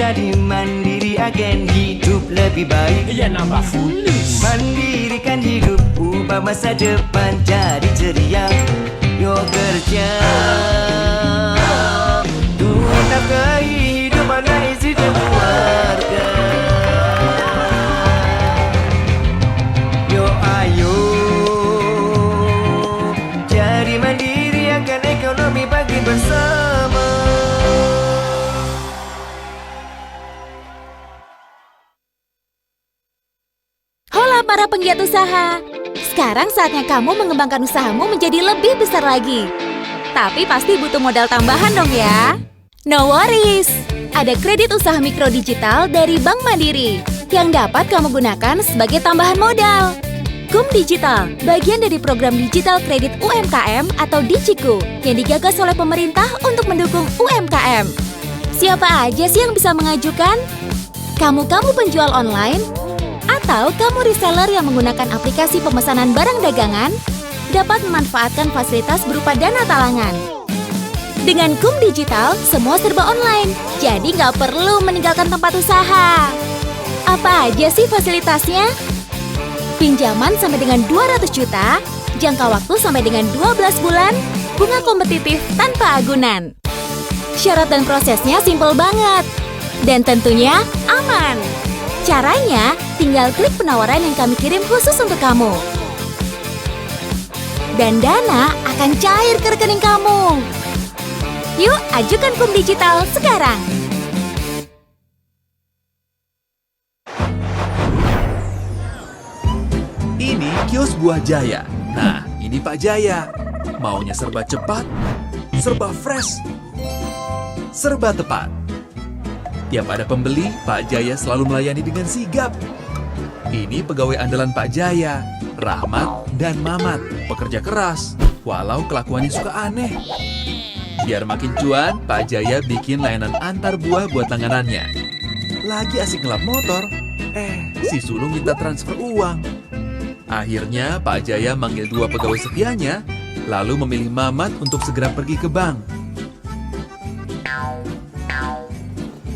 jadi mandiri agen, hidup lebih baik. Ya nambah fulus. Mandirikan hidup, ubah masa depan jadi ceria. Yuk kerja untuk nafkahi hidup anak istri dan keluarga. Yuk ayo jadi mandiri akan ekonomi bagi bersama. Hola para penggiat usaha. Sekarang saatnya kamu mengembangkan usahamu menjadi lebih besar lagi. Tapi pasti butuh modal tambahan dong ya. No worries. Ada kredit usaha mikro digital dari Bank Mandiri yang dapat kamu gunakan sebagai tambahan modal. KUM Digital, bagian dari program digital kredit UMKM atau Digiku yang digagas oleh pemerintah untuk mendukung UMKM. Siapa aja sih yang bisa mengajukan? Kamu penjual online? Atau kamu reseller yang menggunakan aplikasi pemesanan barang dagangan dapat memanfaatkan fasilitas berupa dana talangan. Dengan KUM Digital, semua serba online, jadi nggak perlu meninggalkan tempat usaha. Apa aja sih fasilitasnya? Pinjaman sampai dengan 200 juta, jangka waktu sampai dengan 12 bulan, bunga kompetitif tanpa agunan. Syarat dan prosesnya simpel banget, dan tentunya aman. Caranya, tinggal klik penawaran yang kami kirim khusus untuk kamu. Dan dana akan cair ke rekening kamu. Yuk, ajukan KUM Digital sekarang. Ini kios Buah Jaya. Nah, ini Pak Jaya. Maunya serba cepat, serba fresh, serba tepat. Tiap ada pembeli, Pak Jaya selalu melayani dengan sigap. Ini pegawai andalan Pak Jaya, Rahmat dan Mamat, pekerja keras, walau kelakuannya suka aneh. Biar makin cuan, Pak Jaya bikin layanan antar buah buat langganannya. Lagi asik ngelap motor, si sulung minta transfer uang. Akhirnya Pak Jaya manggil 2 pegawai setianya, lalu memilih Mamat untuk segera pergi ke bank.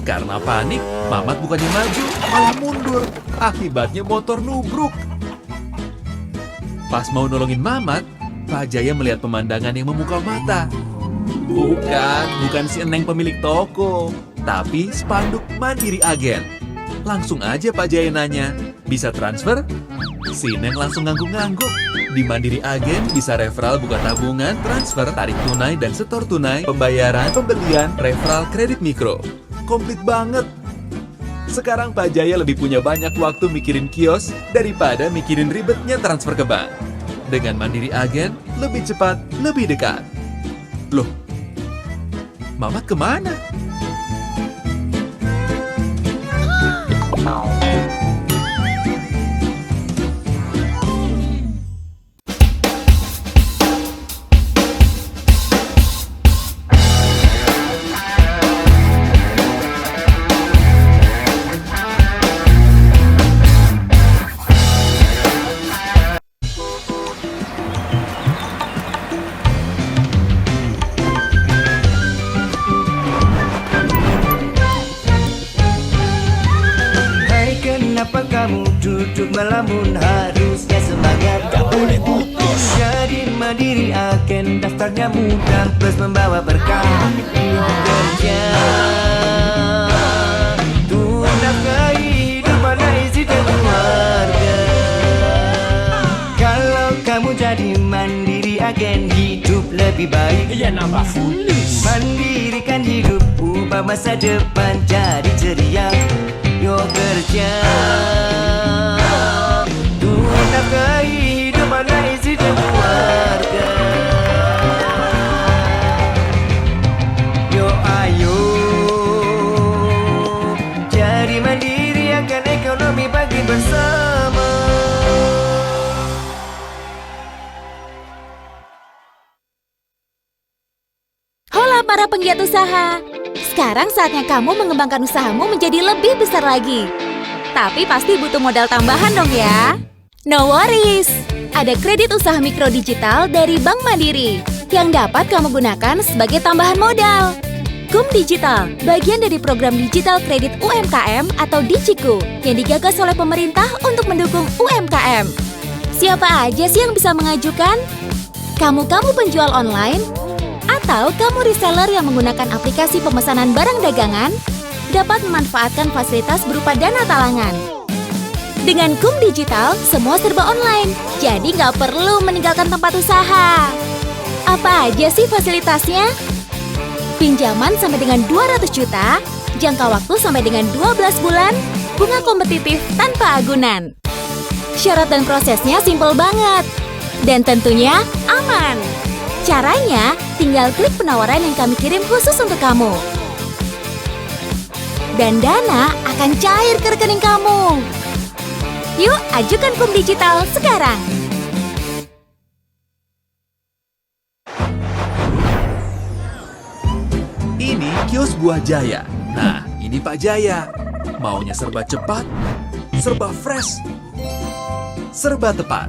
Karena panik, Mamat bukannya maju, malah mundur. Akibatnya motor nubruk. Pas mau nolongin Mamat, Pak Jaya melihat pemandangan yang memukau mata. Bukan si Eneng pemilik toko, tapi spanduk Mandiri Agen. Langsung aja Pak Jaya nanya, bisa transfer? Si Neng langsung ngangguk-ngangguk. Di Mandiri Agen bisa referral buka tabungan, transfer, tarik tunai, dan setor tunai, pembayaran, pembelian, referral kredit mikro. Komplit banget. Sekarang Pak Jaya lebih punya banyak waktu mikirin kios daripada mikirin ribetnya transfer ke bank. Dengan Mandiri Agen, lebih cepat, lebih dekat. Loh, Mamat kemana? Kenapa kamu duduk melamun, harusnya semangat. Gak boleh putus. Jadi Mandiri Agen, daftarnya mudah plus membawa berkah. Yuk kerja untuk nafkahi hidup anak istri dan keluarga. Kalau kamu jadi Mandiri Agen, hidup lebih baik. Ya nambah fulus. Mandirikan hidup, ubah masa depan jadi ceria. Yuk kerja untuk nafkahi hidup anak istri dan keluarga. Yuk ayo jadi mandiri akan ekonomi bagi bersama. Hola para penggiat usaha. Sekarang saatnya kamu mengembangkan usahamu menjadi lebih besar lagi. Tapi pasti butuh modal tambahan dong ya. No worries. Ada kredit usaha mikro digital dari Bank Mandiri yang dapat kamu gunakan sebagai tambahan modal. KUM Digital, bagian dari program digital kredit UMKM atau Digiku yang digagas oleh pemerintah untuk mendukung UMKM. Siapa aja sih yang bisa mengajukan? Kamu penjual online? Atau kamu reseller yang menggunakan aplikasi pemesanan barang dagangan? Dapat memanfaatkan fasilitas berupa dana talangan. Dengan KUM Digital, semua serba online, jadi nggak perlu meninggalkan tempat usaha. Apa aja sih fasilitasnya? Pinjaman sampai dengan 200 juta, jangka waktu sampai dengan 12 bulan, bunga kompetitif tanpa agunan. Syarat dan prosesnya simpel banget, dan tentunya aman. Caranya, tinggal klik penawaran yang kami kirim khusus untuk kamu. Dan dana akan cair ke rekening kamu. Yuk, ajukan KUM Digital sekarang. Ini kios buah Jaya. Nah, ini Pak Jaya. Maunya serba cepat, serba fresh, serba tepat.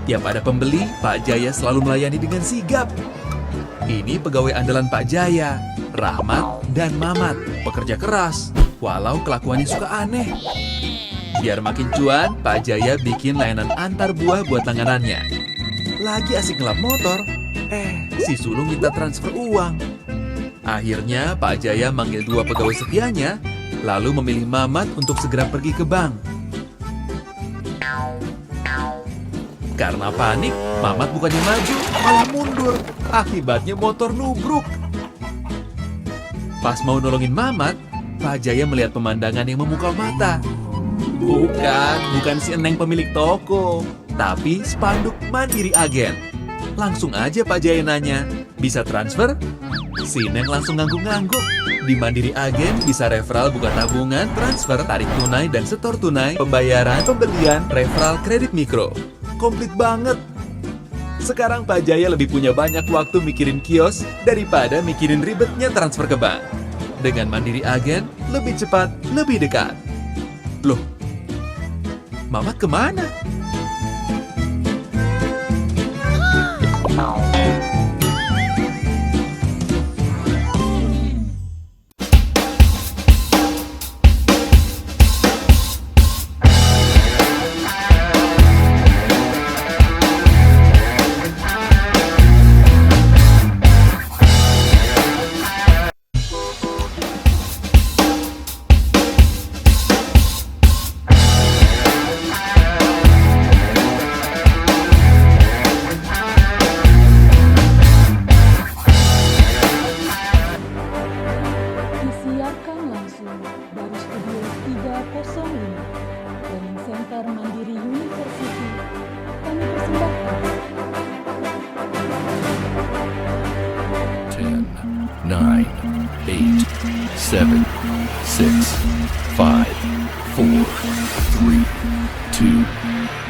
Tiap ada pembeli, Pak Jaya selalu melayani dengan sigap. Ini pegawai andalan Pak Jaya, Rahmat dan Mamat, pekerja keras, walau kelakuannya suka aneh. Biar makin cuan, Pak Jaya bikin layanan antar buah buat langganannya. Lagi asik ngelap motor, si sulung minta transfer uang. Akhirnya Pak Jaya manggil 2 pegawai setianya, lalu memilih Mamat untuk segera pergi ke bank. Karena panik, Mamat bukannya maju, malah mundur. Akibatnya motor nubruk. Pas mau nolongin Mamat, Pak Jaya melihat pemandangan yang memukau mata. Bukan si Eneng pemilik toko, tapi spanduk Mandiri Agen. Langsung aja Pak Jaya nanya, bisa transfer? Si Neng langsung ngangguk-ngangguk. Di Mandiri Agen bisa referral buka tabungan, transfer, tarik tunai, dan setor tunai, pembayaran, pembelian, referral kredit mikro. Komplit banget. Sekarang Pak Jaya lebih punya banyak waktu mikirin kios daripada mikirin ribetnya transfer ke bank. Dengan Mandiri Agen, lebih cepat, lebih dekat. Loh, Mamat kemana? Disiarkan langsung dari Studio 305 Learning Center Mandiri University. Kami persembahkan 10, 9, 8, 7, 6, 5, 4, 3,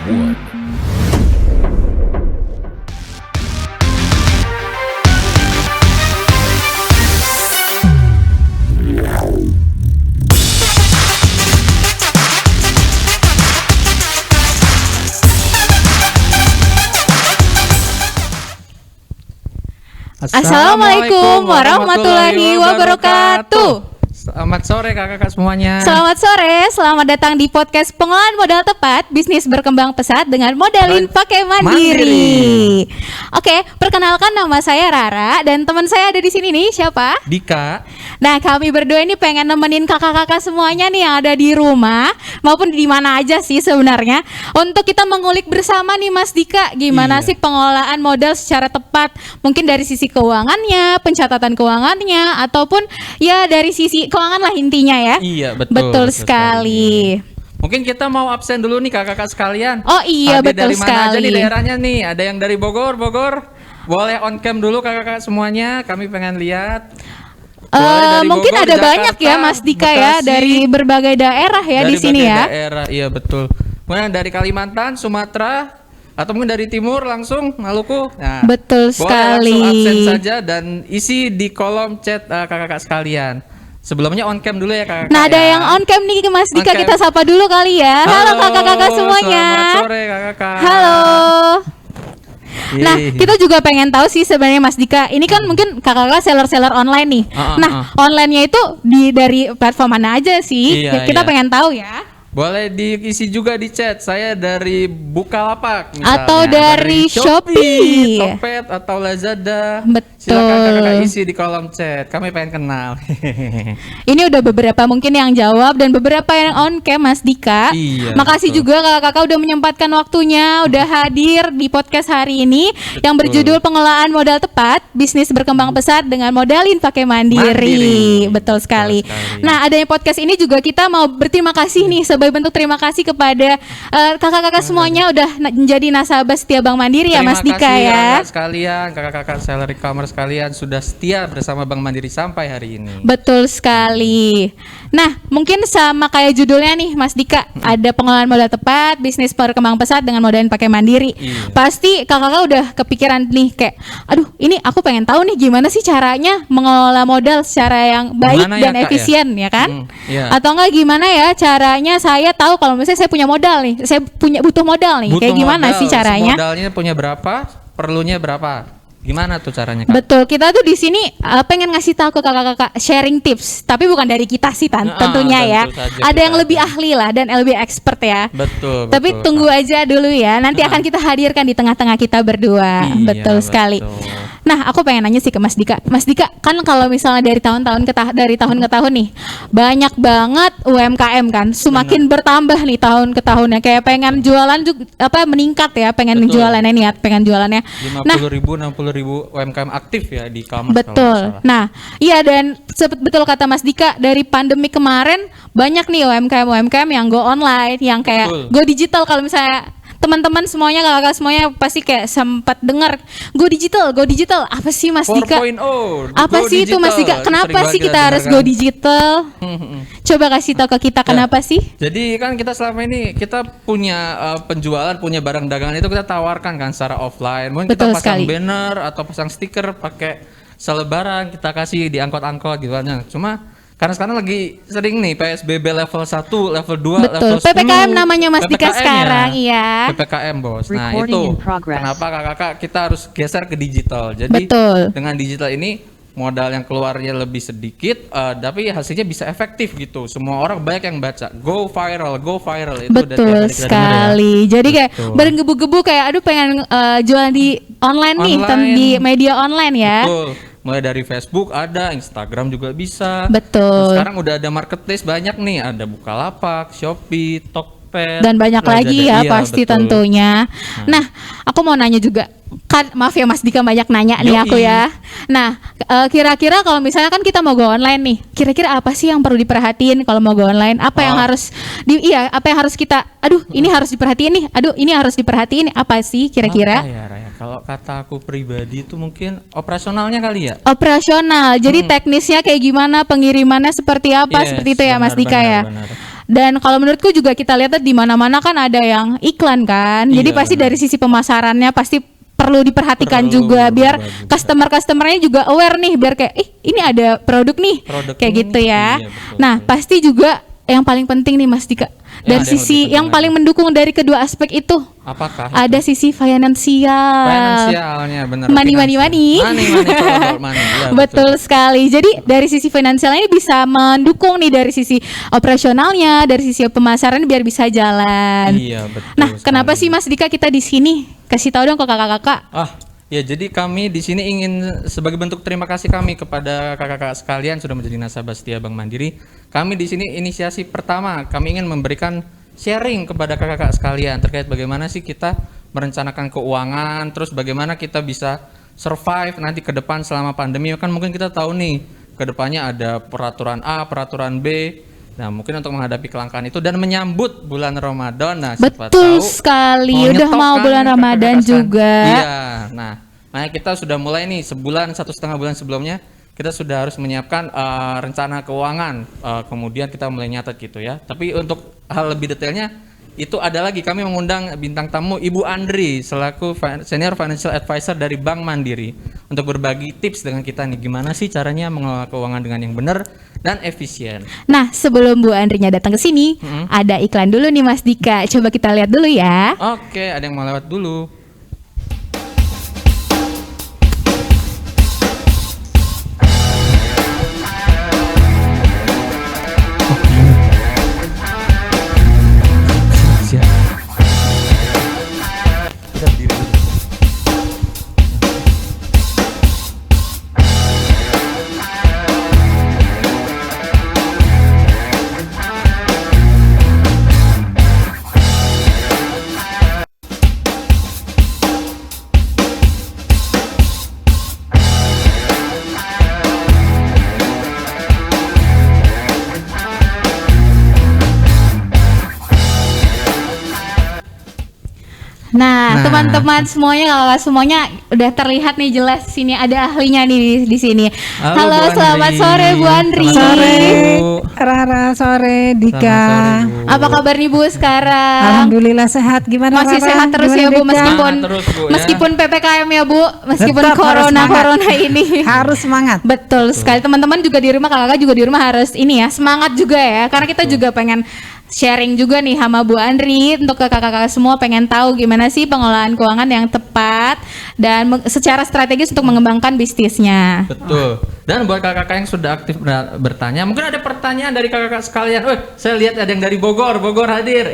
2, 1. Assalamualaikum warahmatullahi wabarakatuh. Selamat sore kakak-kakak semuanya. Selamat sore, selamat datang di podcast Pengolahan Modal Tepat, bisnis berkembang pesat dengan modalin pakai mandiri. Oke, perkenalkan nama saya Rara dan teman saya ada di sini nih, siapa? Dika. Nah, kami berdua ini pengen nemenin kakak-kakak semuanya nih yang ada di rumah maupun di mana aja sih sebenarnya untuk kita mengulik bersama nih Mas Dika, gimana sih pengelolaan modal secara tepat, mungkin dari sisi keuangannya, pencatatan keuangannya ataupun ya dari sisi keuangan lah intinya ya. Iya, Betul sekali. Mungkin kita mau absen dulu nih kakak-kakak sekalian. Oh iya, Ada betul dari mana sekali. aja nih daerahnya nih? Ada yang dari Bogor. Boleh on cam dulu kakak-kakak semuanya, kami pengen lihat. Mungkin Bogor, ada Jakarta, banyak ya Mas Dika ya Bekasi, dari berbagai daerah ya dari di sini berbagai ya. Daerah, iya betul. Kemudian dari Kalimantan, Sumatera, atau mungkin dari timur langsung Maluku. Nah, Betul boleh sekali. langsung absen saja dan isi di kolom chat kakak-kakak sekalian. Sebelumnya on cam dulu ya kakak. Nah, ada yang on cam nih Mas Dika, On cam. kita sapa dulu kali ya. Halo kakak-kakak semuanya. Selamat sore kakak-kakak. Halo. Nah, kita juga pengen tahu sih sebenarnya Mas Dika. Ini kan mungkin kakak-kakak seller-seller online nih. Nah, online-nya itu dari platform mana aja sih? Iya, Kita iya. pengen tahu ya. Boleh diisi juga di chat. Saya dari Bukalapak misalnya. Atau dari Shopee. Topet atau Lazada. Betul. Silakan kakak isi di kolom chat. Kami pengen kenal. Ini udah beberapa mungkin yang jawab dan beberapa yang on cam Mas Dika. Iya, Makasih betul. juga kakak-kakak udah menyempatkan waktunya, udah hadir di podcast hari ini yang berjudul Pengelolaan Modal Tepat, Bisnis Berkembang Pesat dengan Modalin Pakai Mandiri. Betul sekali. Nah, adanya podcast ini juga kita mau berterima kasih nih sebagai bentuk terima kasih kepada kakak-kakak semuanya udah menjadi nasabah setia Bank Mandiri ya Mas Dika kasih ya. kakak sekalian, kakak-kakak seller e-commerce sekalian sudah setia bersama Bank Mandiri sampai hari ini. Betul sekali. Nah, mungkin sama kayak judulnya nih Mas Dika, ada pengelolaan modal tepat, bisnis berkembang pesat dengan modalin pakai Mandiri. Iya. Pasti kakak-kakak udah kepikiran nih kayak, aduh ini aku pengen tahu nih gimana sih caranya mengelola modal secara yang baik Gimana ya, dan Kak, ya? efisien ya kan? Iya. Atau enggak gimana ya caranya saya tahu kalau misalnya saya punya modal nih, saya butuh modal nih, kayak gimana modal. sih caranya? Modalnya punya berapa? Perlunya berapa? Gimana tuh caranya, Kak? Betul, kita tuh di sini pengen ngasih tahu ke kakak-kakak sharing tips, tapi bukan dari kita sih tentunya ya. tentu saja Ada yang kita lebih ahli lah dan lebih expert ya. Betul. Tapi betul, tunggu Kak. aja dulu ya. Nanti akan kita hadirkan di tengah-tengah kita berdua. Iya, Betul sekali. betul. Nah, aku pengen nanya sih ke Mas Dika. Mas Dika, kan kalau misalnya dari tahun-tahun dari tahun ke tahun nih, banyak banget UMKM kan, semakin bertambah nih tahun ke tahunnya. Kayak pengen jualan juga meningkat ya, pengen Betul. jualannya niat, pengen jualannya. 50.000, 60.000 UMKM aktif ya di e-commerce. kalau Betul. nggak salah. Nah, iya dan betul kata Mas Dika, dari pandemi kemarin banyak nih UMKM yang go online, yang kayak Betul. go digital. Kalau misalnya teman-teman semuanya, kakak-kakak semuanya pasti kayak sempat dengar go digital. Apa sih Mas Dika? 4.0. Apa Go sih itu Mas digital. Dika? Kenapa Sering sih banget kita harus dengar go kan? digital? Coba kasih tahu ke kita kenapa sih? Jadi kan kita selama ini kita punya penjualan, punya barang dagangan itu kita tawarkan kan secara offline. Mungkin Betul kita pasang sekali. banner atau pasang stiker pakai selebaran, kita kasih di angkot-angkot gitu kan. Nah, cuma karena sekarang lagi sering nih PSBB level 1, level 2, Betul. level 10. PPKM namanya Mas Dika PPKM sekarang, iya. PPKM, Bos. Nah, Recording itu in progress. kenapa kakak-kakak kita harus geser ke digital. Jadi Betul. dengan digital ini modal yang keluarnya lebih sedikit, tapi hasilnya bisa efektif gitu. Semua orang banyak yang baca. Go viral itu udah tiap Betul hari kita dengar ya. sekali. Jadi kayak Betul. bergebu-gebu kayak aduh pengen jualan di online nih, Online. di media online ya. Betul. Mulai dari Facebook ada, Instagram juga bisa. Betul. Nah, sekarang udah ada marketplace banyak nih, ada Bukalapak, Shopee, Tokped, Dan banyak Lazada. lagi ya Iya, pasti betul. tentunya. Nah, aku mau nanya juga. Kan maaf ya Mas Dika banyak nanya nih Yoi. aku ya. Nah, kira-kira kalau misalnya kan kita mau go online nih, kira-kira apa sih yang perlu diperhatiin kalau mau go online? Apa yang harus apa yang harus kita ini harus diperhatiin nih. Ini harus diperhatiin apa sih kira-kira? Apa ya, Raya? Kalau kata aku pribadi itu mungkin operasionalnya kali ya. Operasional. Jadi teknisnya kayak gimana, pengirimannya seperti apa, Yes, seperti itu ya Mas Dika ya. benar. Dan kalau menurutku juga kita lihat di mana-mana kan ada yang iklan kan. Jadi Iya, pasti benar. dari sisi pemasarannya pasti perlu diperhatikan Perlu juga biar berubah juga. customer-customernya juga aware nih biar kayak ini ada produk nih Produk kayak ini gitu nih. ya. Iya, betul, Nah, betul. pasti juga yang paling penting nih Mas Dika dari ada yang sisi lebih penting yang paling lagi. mendukung dari kedua aspek itu Apakah? ada sisi finansial. Finansialnya benar. Money. Money, kalau money. Ya, Betul sekali. Jadi dari sisi finansial ini bisa mendukung nih dari sisi operasionalnya, dari sisi pemasaran biar bisa jalan. Iya, betul. Nah, kenapa sekali. sih Mas Dika kita di sini? Kasih tahu dong ke kakak-kakak. Ya jadi kami di sini ingin sebagai bentuk terima kasih kami kepada kakak-kakak sekalian sudah menjadi nasabah setia Bank Mandiri. Kami di sini inisiasi pertama kami ingin memberikan sharing kepada kakak-kakak sekalian terkait bagaimana sih kita merencanakan keuangan, terus bagaimana kita bisa survive nanti ke depan selama pandemi. Kan mungkin kita tahu nih ke depannya ada peraturan A, peraturan B. Nah, mungkin untuk menghadapi kelangkaan itu dan menyambut bulan Ramadan. Nah, siapa Betul tahu sekali. mau Udah nyetok mau kan bulan Ramadan kakak-kakak juga. Iya. Nah, makanya kita sudah mulai nih sebulan 1,5 bulan sebelumnya kita sudah harus menyiapkan rencana keuangan. Kemudian kita mulai nyatet gitu ya. Tapi untuk hal lebih detailnya itu ada lagi kami mengundang bintang tamu Ibu Andri selaku Senior Financial Advisor dari Bank Mandiri untuk berbagi tips dengan kita nih gimana sih caranya mengelola keuangan dengan yang benar dan efisien. Nah, sebelum Bu Andrinya datang ke sini, ada iklan dulu nih Mas Dika. Coba kita lihat dulu ya. Oke, ada yang mau lewat dulu. Nah, teman-teman semuanya, kakak semuanya udah terlihat nih jelas sini ada ahlinya nih di sini. Halo, Bu selamat Andri. sore Bu Andri. Selamat sore, Bu. Rara, sore Dika. Selamat sore, Bu. Apa kabar nih Bu sekarang? Alhamdulillah sehat. Gimana Masih Rara? sehat terus Gimana ya Bu, Dika? meskipun Semangat terus, Bu, ya. meskipun PPKM ya Bu, meskipun Tetap harus semangat. corona ini. Harus semangat. Betul sekali, teman-teman juga di rumah, kakak juga di rumah harus ini ya, semangat juga ya, karena kita juga pengen sharing juga nih sama Bu Andri untuk ke kakak-kakak semua, pengen tahu gimana sih pengelolaan keuangan yang tepat dan secara strategis untuk mengembangkan bisnisnya. Betul. Dan buat kakak-kakak yang sudah aktif bertanya, mungkin ada pertanyaan dari kakak-kakak sekalian. Saya lihat ada yang dari Bogor hadir.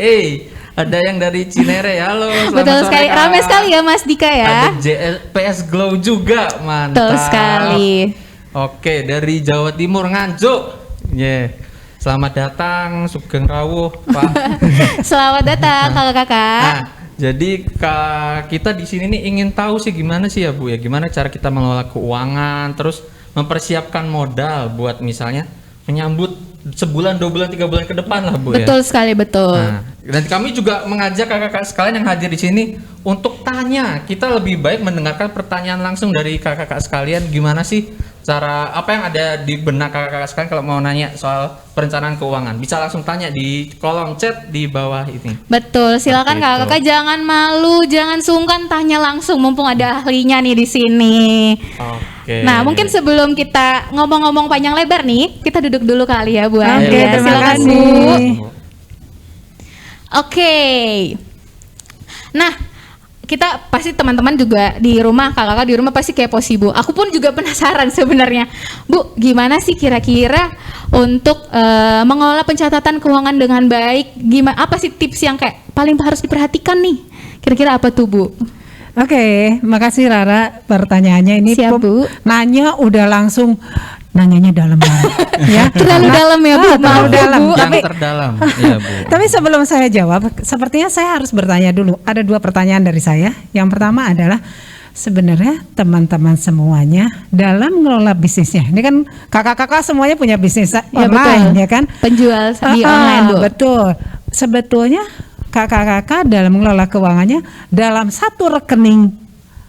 Ada yang dari Cinere. Halo, selamat Betul sore, sekali, Kak. ramai sekali ya Mas Dika ya. Ada PS Glow juga, mantap. Betul sekali. Oke, dari Jawa Timur Nganjuk. Selamat datang Sugeng Rawuh, Pak. Selamat datang kakak-kakak. Nah, jadi kita di sini nih ingin tahu sih gimana sih ya Bu ya, gimana cara kita mengelola keuangan, terus mempersiapkan modal buat misalnya menyambut sebulan, 2 bulan, 3 bulan ke depan lah Bu ya. Betul sekali, betul. Nah, dan kami juga mengajak kakak-kakak sekalian yang hadir di sini untuk tanya. Kita lebih baik mendengarkan pertanyaan langsung dari kakak-kakak sekalian. Gimana sih cara, apa yang ada di benak kakak-kakak sekalian kalau mau nanya soal perencanaan keuangan? Bisa langsung tanya di kolom chat di bawah ini. Betul, silakan Seperti kakak-kakak jangan malu, jangan sungkan, tanya langsung mumpung ada ahlinya nih di sini. Oke. Nah, mungkin sebelum kita ngomong-ngomong panjang lebar nih, kita duduk dulu kali ya Bu Andri. Oke, Ya, terima silakan kasih. Bu. Oke. Nah, kita pasti teman-teman juga di rumah, kakak-kakak di rumah pasti kepo sih Bu. Aku pun juga penasaran sebenarnya. Bu, gimana sih kira-kira untuk mengelola pencatatan keuangan dengan baik? Gimana, apa sih tips yang kayak paling harus diperhatikan nih? Kira-kira apa tuh Bu? Oke, makasih Rara pertanyaannya ini. Siap, Bu. Nanya udah langsung nanyanya dalam banget ya. Terlalu dalam ya Bu, terlalu maaf ya, dalam. Bu. Yang Tapi terdalam. Iya Bu. Tapi sebelum saya jawab, sepertinya saya harus bertanya dulu. Ada 2 pertanyaan dari saya. Yang pertama adalah sebenarnya teman-teman semuanya dalam mengelola bisnisnya. Ini kan kakak-kakak semuanya punya bisnis online betul. ya kan? Penjual di online Bu. Betul. Sebetulnya kakak-kakak dalam mengelola keuangannya dalam satu rekening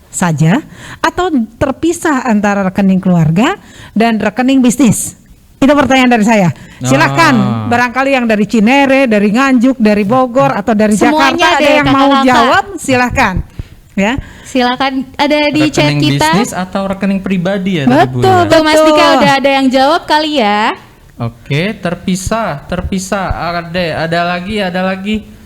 saja atau terpisah antara rekening keluarga dan rekening bisnis? Itu pertanyaan dari saya. Silahkan, barangkali yang dari Cinere, dari Nganjuk, dari Bogor atau dari Semuanya Jakarta ada deh, yang mau kakak-kakak. jawab, silahkan. Ya, Silakan, ada di chat Rekening kita. bisnis atau rekening pribadi ya tadi, Bu, Betul. ya? Tuh Mas Dika udah ada yang jawab kali ya. Oke, terpisah. Ada lagi.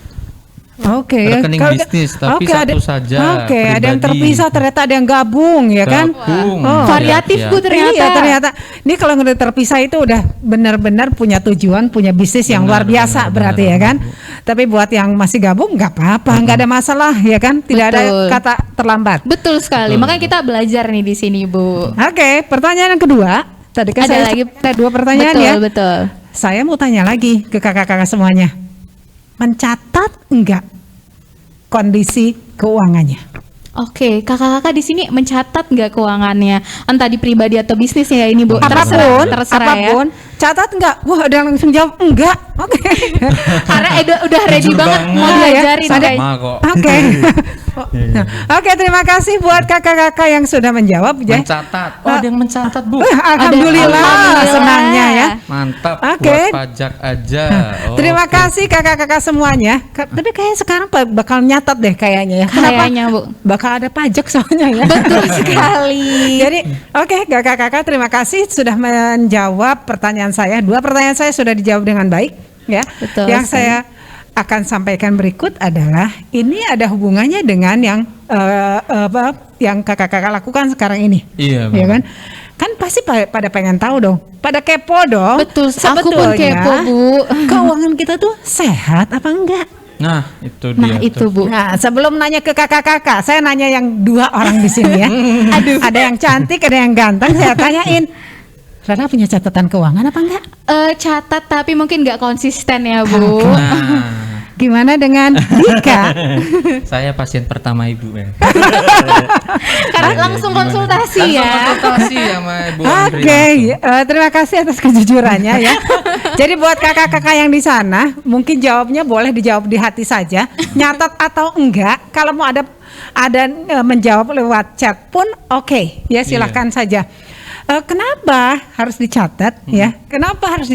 oke. Rekening Kalau- bisnis, tapi oke, satu saja, Oke, ada yang pribadi. terpisah, ternyata ada yang gabung, ya kan? Gabung. Variatif Siap. Bu ternyata. Iya, ternyata. Ini kalau udah terpisah itu udah benar-benar punya tujuan, punya bisnis yang luar biasa berarti ya kan. Tapi buat yang masih gabung nggak apa-apa, nggak ada masalah ya kan. Tidak ada Betul. kata terlambat. Betul sekali. Makanya kita belajar nih di sini Bu. Oke, pertanyaan yang kedua. Tadi kan Ada saya lagi. ada 2 pertanyaan Betul, ya. betul. Saya mau tanya lagi ke kakak-kakak semuanya. Mencatat enggak kondisi keuangannya? Oke, kakak-kakak di sini mencatat nggak keuangannya, entah di pribadi atau bisnis ya ini Bu. Apapun, terserah ya. apapun, catat enggak? Wah, ada yang langsung jawab enggak. Oke. Karena udah ready Jujur banget mau banget. diajarin Sama kayak. kok. Oke. Oke, terima kasih buat kakak-kakak yang sudah menjawab ya. Mencatat. Oh, ada yang mencatat, Bu. Alhamdulillah, Alhamdulillah. senangnya ya. Mantap. Oke. Buat pajak aja. Terima Oke. kasih kakak-kakak semuanya. Tapi kayaknya sekarang bakal nyatat deh kayaknya ya. Kenapa? Kayaknya Bu. Bakal ada pajak soalnya ya. Betul sekali. Jadi, oke, kakak-kakak terima kasih sudah menjawab pertanyaan saya. 2 pertanyaan saya sudah dijawab dengan baik ya. Betul Yang sekali. saya akan sampaikan berikut adalah ini ada hubungannya dengan yang yang kakak-kakak lakukan sekarang ini. Iya, Ya Bang. kan? Kan pasti pada pengen tahu dong. Pada kepo dong. Betul, aku pun kepo, Bu. Keuangan kita tuh sehat apa enggak? Nah, itu dia. Nah, itu tuh. Bu. Nah, sebelum nanya ke kakak-kakak, saya nanya yang 2 orang di sini ya. Aduh, ada yang cantik, ada yang ganteng. Saya tanyain, Rara punya catatan keuangan apa enggak? Catat tapi mungkin nggak konsisten ya Bu. Nah, gimana dengan Dika? Saya pasien pertama Ibu ya. Karena langsung konsultasi Langsung ya. konsultasi sama Bu Andri Oke, langsung. terima kasih atas kejujurannya ya. Jadi buat kakak-kakak yang di sana, mungkin jawabnya boleh dijawab di hati saja, nyatat atau enggak. Kalau mau ada menjawab lewat chat pun oke, ya silahkan saja. Kenapa harus dicatat ya? Kenapa harus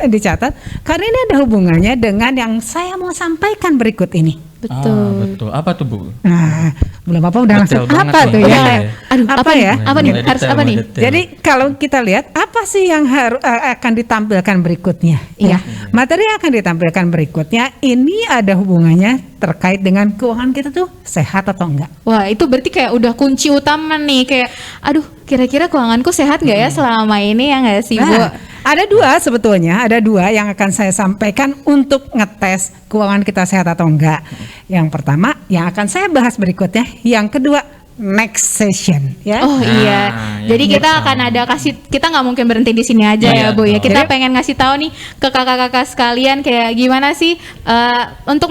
dicatat? Karena ini ada hubungannya dengan yang saya mau sampaikan berikut ini. Betul. Apa tuh Bu? Nah, belum apa udah langsung Detail banget apa loh. tuh ya? Iya. Aduh, Apa ya? Apa nih? Mulai Harus detail, apa nih? mulai detail. Jadi kalau kita lihat apa sih yang akan ditampilkan berikutnya? Iya. Ya, materi yang akan ditampilkan berikutnya ini ada hubungannya terkait dengan keuangan kita tuh sehat atau enggak? Wah, itu berarti kayak udah kunci utama nih, kayak aduh, kira-kira keuanganku sehat nggak ya selama ini, ya nggak sih, Bu? Nah, ada dua sebetulnya, ada dua yang akan saya sampaikan untuk ngetes keuangan kita sehat atau enggak. Yang pertama yang akan saya bahas berikutnya, yang kedua next session ya. Oh iya, ya, jadi kita akan ada kita nggak mungkin berhenti di sini aja ya Iya, Bu ya. betul. Kita pengen ngasih tahu nih ke kakak-kakak sekalian kayak gimana sih untuk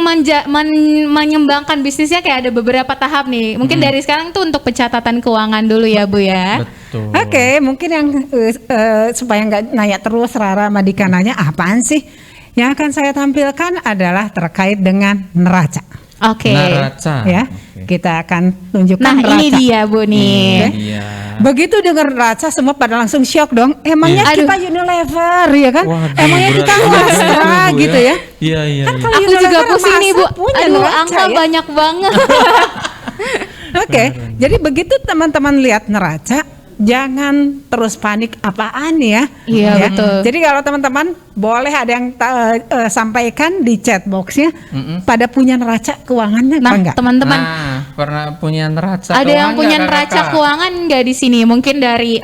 menyembangkan bisnisnya, kayak ada beberapa tahap nih. Mungkin dari sekarang tuh untuk pencatatan keuangan dulu ya Bu ya. Betul. Oke, mungkin yang supaya nggak nanya terus Rara sama Dika nanya apaan sih? Yang akan saya tampilkan adalah terkait dengan neraca. Oke. Neraca. Ya, kita akan tunjukkan Nah neraca. ini dia Bu nih. Iya. Begitu dengar neraca semua pada langsung shock dong. Emangnya Iya. kita Unilever ya kan? Waduh, Emangnya kita berat banget Wastra Bu, ya. gitu ya? Iya, iya. Kan iya. kalau Aku juga Unilever sama pusing nih Bu. Astra punya Aduh, neraca angka ya. banyak banget. Oke, jadi begitu teman-teman lihat neraca, jangan terus panik apaan ya. Iya, Ya. betul. Jadi kalau teman-teman boleh ada yang sampaikan di chat boxnya, pada punya neraca keuangannya apa Nah enggak? teman-teman, Nah, pernah punya neraca ada yang keuangan punya nggak, neraca kakak? keuangan nggak di sini? Mungkin dari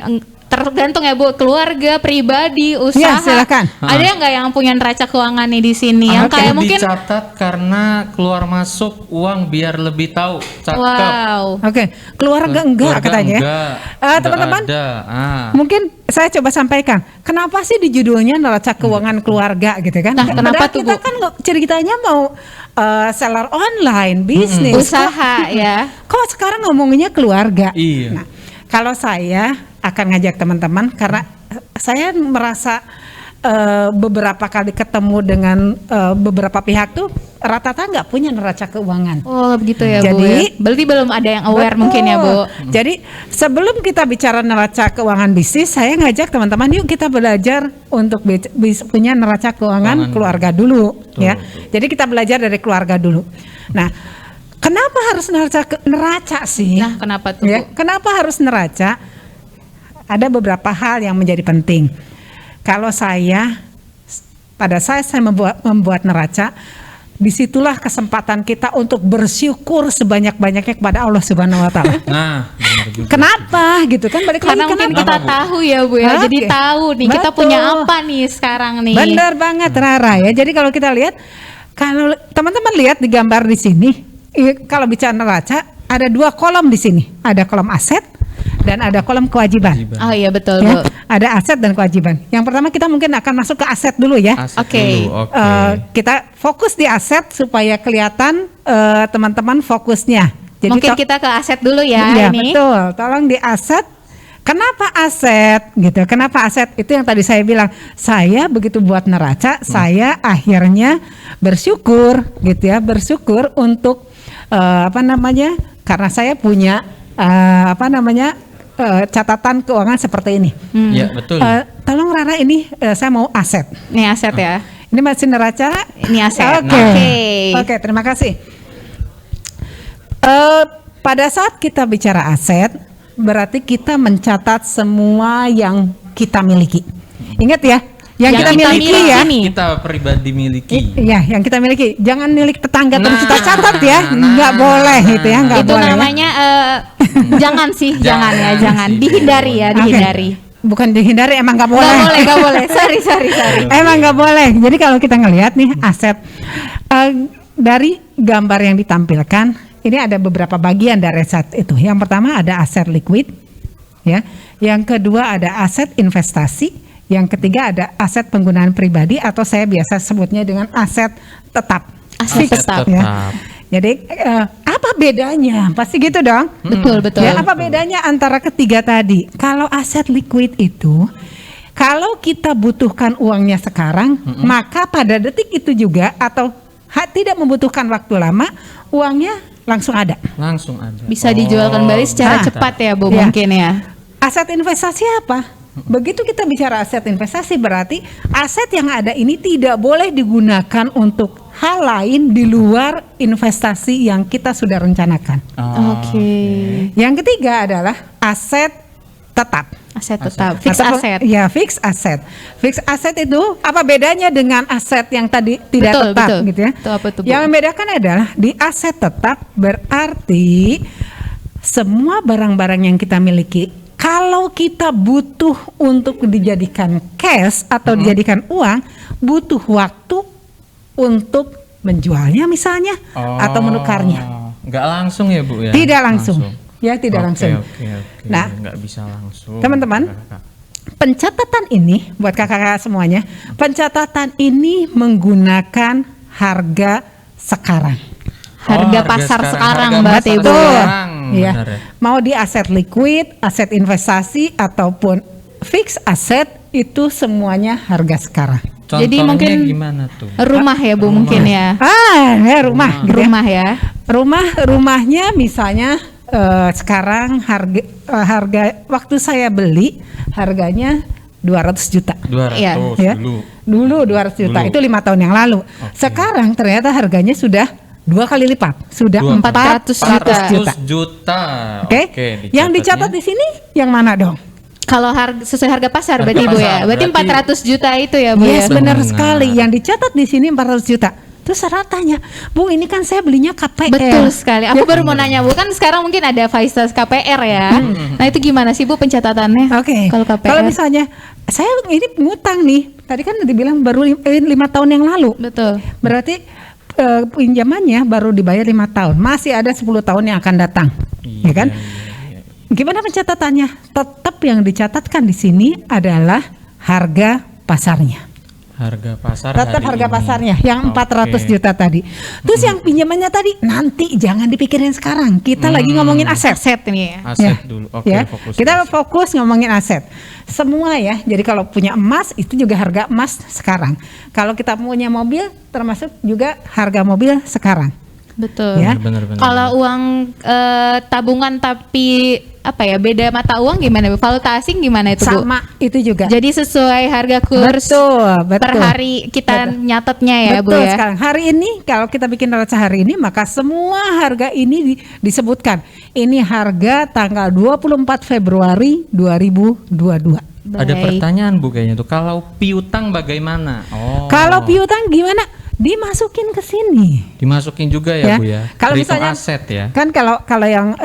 tergantung ya Bu, keluarga, pribadi, usaha. silakan. Ada yang nggak yang punya neraca keuangan nih di sini? Yang Oke, kayak mungkin dicatat karena keluar masuk uang biar lebih tahu. Cakep. wow. Oke, keluarga enggak Keluarga katanya. ya. enggak. Teman-teman, Enggak ada. mungkin saya coba sampaikan, kenapa sih di judulnya neraca keuangan keluarga gitu kan? Nah, kenapa Padahal tuh, kita Bu? kan ceritanya mau seller online, bisnis, Usaha ya. Kok sekarang ngomongnya keluarga? Iya. Nah, kalau saya akan ngajak teman-teman karena saya merasa beberapa kali ketemu dengan beberapa pihak tuh rata-rata nggak punya neraca keuangan. Oh begitu ya Bu. Jadi- Ya. Berarti belum ada yang aware Betul. mungkin ya Bu. Jadi sebelum kita bicara neraca keuangan bisnis, saya ngajak teman-teman yuk kita belajar untuk punya neraca keuangan keluarga dulu, ya. Jadi kita belajar dari keluarga dulu. Nah, kenapa harus neraca sih? Nah kenapa tuh Ya, Bu? kenapa harus neraca? Ada beberapa hal yang menjadi penting. Kalau pada saya membuat neraca, disitulah kesempatan kita untuk bersyukur sebanyak-banyaknya kepada Allah Subhanahu Wa Taala. Nah, benar juga. Kenapa gitu kan? Balik Karena lagi mungkin kenapa? kita tahu ya Bu ya. Jadi Oke. tahu nih kita Betul. punya apa nih sekarang nih. Benar banget Rara ya. Jadi kalau kita lihat, kalau teman-teman lihat di gambar di sini, kalau bicara neraca ada dua kolom di sini. Ada kolom aset dan ada kolom kewajiban. Oh iya betul Ya, Bu. ada aset dan kewajiban. Yang pertama kita mungkin akan masuk ke aset dulu ya. Aset Oke. dulu, oke. Kita fokus di aset supaya kelihatan teman-teman fokusnya. Jadi Mungkin kita ke aset dulu ya Iya, ini. betul. Tolong di aset. Kenapa aset gitu? Kenapa aset? Itu yang tadi saya bilang. Saya begitu buat neraca, saya akhirnya bersyukur gitu ya, bersyukur untuk karena saya punya catatan keuangan seperti ini. Ya, betul. Tolong Rara ini saya mau aset. Nih aset ya. Ini masih neraca? Ini aset. Oke. Oke. Oke, terima kasih. Pada saat kita bicara aset, berarti kita mencatat semua yang kita miliki. Ingat ya, yang kita miliki ya. nih. Kita pribadi miliki. Iya, yang kita miliki. Jangan milik tetangga terus Nah, kita catat ya. Nggak boleh itu ya, nggak Itu boleh. ya. namanya jangan sih, jangan ya, Jangan jangan sih, dihindari ya, Oke. dihindari. Bukan dihindari, emang nggak boleh. Gak boleh. Sorry. Emang nggak boleh. Jadi kalau kita ngelihat nih aset dari gambar yang ditampilkan, ini ada beberapa bagian dari aset itu. Yang pertama ada aset liquid, ya. Yang kedua ada aset investasi. Yang ketiga ada aset penggunaan pribadi atau saya biasa sebutnya dengan aset tetap. Aset Fixed, tetap. ya. Jadi apa bedanya? Pasti gitu dong. Betul, betul. Ya, apa bedanya antara ketiga tadi? Kalau aset liquid itu, kalau kita butuhkan uangnya sekarang, maka pada detik itu juga atau tidak membutuhkan waktu lama, uangnya langsung ada. Langsung ada. Bisa dijual kembali secara Nah. cepat ya Bu, Ya. mungkin ya. Aset investasi apa? Begitu kita bicara aset investasi berarti aset yang ada ini tidak boleh digunakan untuk hal lain di luar investasi yang kita sudah rencanakan. Oke. Yang ketiga adalah aset tetap. Aset tetap, fix Atau- aset. Ya, fix aset. Fix aset itu apa bedanya dengan aset yang tadi tidak Betul, tetap betul. gitu ya? Itu apa tuh, Bu? Yang membedakan adalah di aset tetap berarti semua barang-barang yang kita miliki kalau kita butuh untuk dijadikan cash atau dijadikan uang, butuh waktu untuk menjualnya misalnya atau menukarnya. Nggak langsung ya Bu ya? Tidak langsung. Ya, tidak Oke, langsung. Oke. Nah, Nggak bisa langsung. teman-teman, Kakak. pencatatan ini buat kakak-kakak semuanya, pencatatan ini menggunakan harga sekarang. Harga harga pasar sekarang, harga Mbak pasar Ibu Betul. ya. sekarang, Iya. benar ya? Mau di aset liquid, aset investasi ataupun fix aset itu semuanya harga sekarang. Contohnya mungkin gimana tuh? Rumah ya Bu mungkin ya. Ya rumah, gitu ya. Rumah ya. Rumahnya misalnya sekarang harga waktu saya beli harganya 200 juta. 200 Iya. Ya. dulu. 200 juta Dulu. itu 5 tahun yang lalu. Sekarang ternyata harganya sudah 2 kali lipat, sudah 400 juta. juta. Oke. Yang dicatat di sini yang mana dong? Kalau sesuai harga pasar Harga berarti Bu pasar, ya. Berarti berarti- 400 juta itu ya Bu Yes, ya. benar Benar. sekali. Yang dicatat di sini 400 juta. Terus saya tanya, Bu, ini kan saya belinya KPR. Betul sekali. Aku baru mau nanya Bu, kan sekarang mungkin ada Faisal KPR ya. Nah itu gimana sih Bu pencatatannya? Oke. Kalau KPR. Kalau misalnya saya ini ngutang nih, tadi kan dibilang baru 5 tahun yang lalu. Betul. Berarti pinjamannya baru dibayar 5 tahun. Masih ada 10 tahun yang akan datang. Ya kan? Gimana pencatatannya? Tetap yang dicatatkan di sini adalah harga pasarnya. Harga pasar Tetap hari harga ini. pasarnya yang 400 Oke. juta tadi. Terus yang pinjamannya tadi nanti jangan dipikirin sekarang. Kita lagi ngomongin aset. Aset ini ya. Aset dulu. Oke, Ya. fokus. Kita fokus ngomongin aset. Semua ya. Jadi kalau punya emas itu juga harga emas sekarang. Kalau kita punya mobil termasuk juga harga mobil sekarang. Betul. Ya. Benar. Kalau uang tabungan tapi apa ya beda mata uang gimana Bu? Valuta asing gimana itu Bu? Sama itu juga. Jadi sesuai harga kurs betul. per hari kita nyatetnya ya Bu Betul ya. sekarang. Hari ini kalau kita bikin neraca hari ini maka semua harga ini disebutkan. Ini harga tanggal 24 Februari 2022. Ada Baik. pertanyaan Bu kayaknya tuh. Kalau piutang bagaimana? Oh. Kalau piutang gimana? Dimasukin ke sini. Dimasukin juga ya, Bu ya. Kalau Terhitung misalnya aset ya. kan kalau yang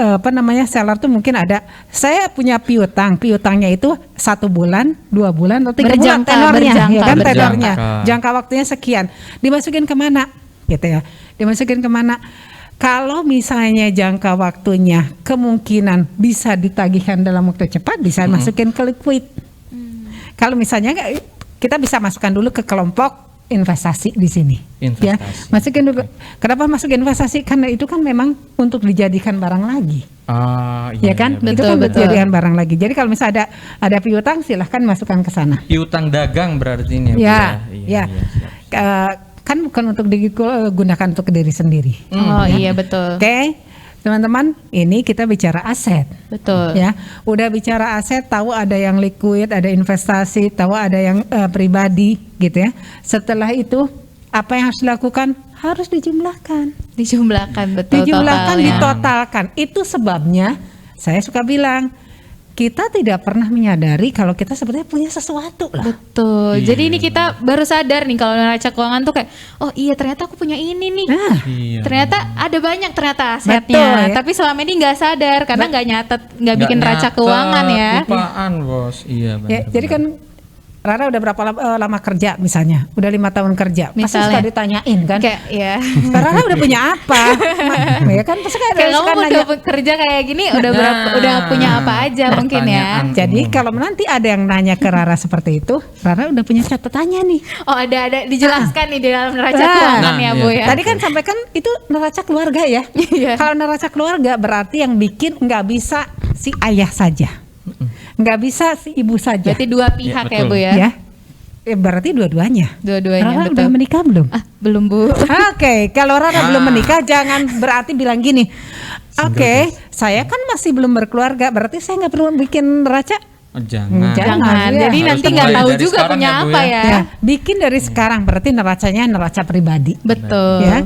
seller tuh mungkin ada saya punya piutangnya itu 1 bulan, 2 bulan atau 3 bulan Berjangka, tenornya, ya kan berjangka. tenornya, Berjangka. jangka waktunya sekian, dimasukin kemana, gitu ya, dimasukin kemana? Kalau misalnya jangka waktunya kemungkinan bisa ditagihkan dalam waktu cepat, bisa masukin ke liquid. Kalau misalnya kita bisa masukkan dulu ke kelompok investasi di sini. Ya, Investasi. masukin dulu. Kenapa masuk investasi? Karena itu kan memang untuk dijadikan barang lagi, Ah, ya kan? betul, Itu kan untuk betul. dijadikan barang lagi. Jadi kalau misalnya ada piutang, silahkan masukkan ke sana. Piutang dagang berarti ini ya, Bu Ya, Iya, ya. siap. Kan bukan untuk digunakan untuk diri sendiri. Oh iya betul. Oke, teman-teman, ini kita bicara aset. Betul. Ya, udah bicara aset, tahu ada yang liquid, ada investasi, tahu ada yang pribadi, gitu ya. Setelah itu, apa yang harus dilakukan? Harus dijumlahkan. Dijumlahkan betul. Dijumlahkan, totalnya. ditotalkan. Itu sebabnya saya suka bilang, kita tidak pernah menyadari kalau kita sebenarnya punya sesuatu lah. Betul. Jadi ini kita baru sadar nih kalau neraca keuangan tuh kayak, oh iya ternyata aku punya ini nih. Nah, Iya. Ternyata ada banyak ternyata asetnya, Betul, ya. tapi selama ini nggak sadar karena nggak nyatet, nggak bikin neraca nyatet, keuangan ya. Lupaan, Bos. Iya, benar. ya, jadi kan Rara udah berapa lama kerja misalnya? Udah 5 tahun kerja. Pasti Misalnya. suka ditanyain kan. Kayak ya. Rara udah punya apa? Ya kan pasti Kayak kamu suka udah nanya. kerja kayak gini udah punya apa aja mungkin ya. Pertanyaan Jadi umum. kalau nanti ada yang nanya ke Rara seperti itu, Rara udah punya catatannya nih. Oh ada dijelaskan nih di dalam neraca Nah. keuangan ya Bu ya. Tadi kan sampaikan itu neraca keluarga ya. Iya. Kalau neraca keluarga berarti yang bikin nggak bisa si ayah saja, nggak bisa si ibu saja. Berarti dua pihak ya betul. Bu ya. Ya, berarti dua-duanya. Dua-duanya Rara betul. udah menikah belum? Belum Bu. Oke, kalau Rara belum menikah jangan berarti bilang gini. Oke, saya kan masih belum berkeluarga, berarti saya nggak perlu bikin neraca. Oh, jangan. Jangan. Jangan. Jadi Harus nanti nggak mulai tahu dari juga sekarang punya ya, Bu, apa ya. ya. Ya, bikin dari sekarang berarti neracanya neraca pribadi. Betul. Ya.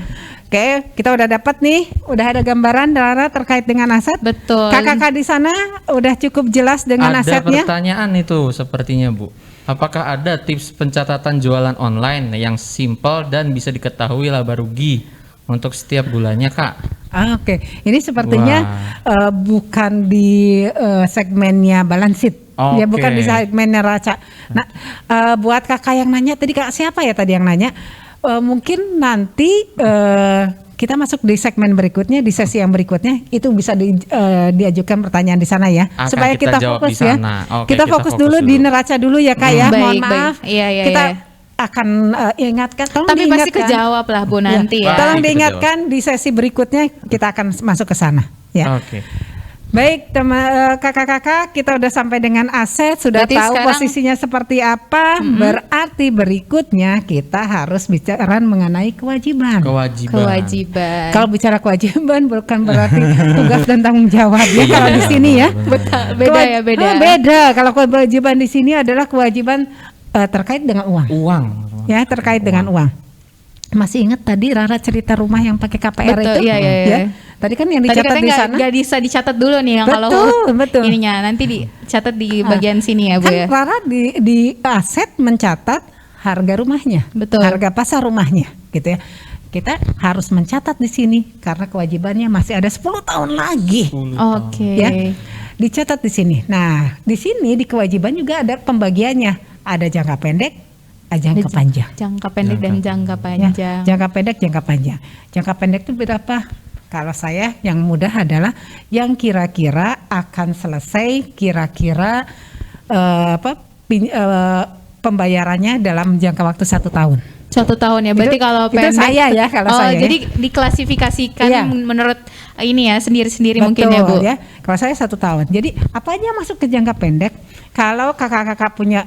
Oke, kita udah dapat nih, udah ada gambaran Rara terkait dengan aset. Betul. Kakak di sana udah cukup jelas dengan Ada asetnya. pertanyaan itu sepertinya Bu. Apakah ada tips pencatatan jualan online yang simple dan bisa diketahui laba rugi untuk setiap bulannya Kak? Oke, ini sepertinya bukan di segmennya balance sheet. Ya, Oke. bukan di segmen neraca. Nah, buat kakak yang nanya tadi, kak siapa ya tadi yang nanya? Mungkin nanti kita masuk di segmen berikutnya, di sesi yang berikutnya itu bisa diajukan pertanyaan di sana ya, Akan supaya kita kita jawab fokus di ya. sana. Oke, kita kita fokus fokus dulu di dulu. neraca dulu ya kak ya. Baik, Mohon baik. maaf. Iya, kita iya. akan ingatkan. Tolong Tapi pasti diingatkan. kejawab lah Bu Ya, nanti ya. Tolong Kita diingatkan di sesi berikutnya kita akan masuk ke sana ya. Oke. Baik, kakak-kakak, kita udah sampai dengan aset, sudah Berarti tahu sekarang- posisinya seperti apa. Berarti berikutnya kita harus bicara mengenai kewajiban. Kewajiban. Kalau bicara kewajiban bukan berarti tugas dan tanggung jawab ya kalau di sini ya. Betul, beda ya beda. Beda. Kalau kewajiban di sini adalah kewajiban terkait dengan uang. Uang. Ya, terkait dengan uang. Masih ingat tadi Rara cerita rumah yang pakai KPR Betul, itu? iya, iya, Ya. iya. Tadi kan yang Tadi dicatat katanya di sana. nggak bisa dicatat dulu nih yang kalau Betul. ininya nanti dicatat di bagian sini ya Bu Kan ya. Rara di aset mencatat harga rumahnya, Betul. harga pasar rumahnya, gitu ya. Kita harus mencatat di sini karena kewajibannya masih ada 10 tahun lagi, Oke. ya. Dicatat di sini. Nah, di sini di kewajiban juga ada pembagiannya, ada jangka pendek, ada jangka panjang. Jangka pendek dan jangka Ya, panjang. jangka pendek, jangka panjang. Jangka pendek itu berapa? Kalau saya yang mudah adalah yang kira-kira akan selesai kira-kira pembayarannya dalam jangka waktu 1 tahun. 1 tahun ya. Berarti Itu- kalau itu pendek. saya ya, kalau oh, saya ya. jadi diklasifikasikan Iya. menurut ini ya sendiri-sendiri mungkin ya Bu. ya. Kalau saya 1 tahun. Jadi apa aja masuk ke jangka pendek? Kalau kakak-kakak punya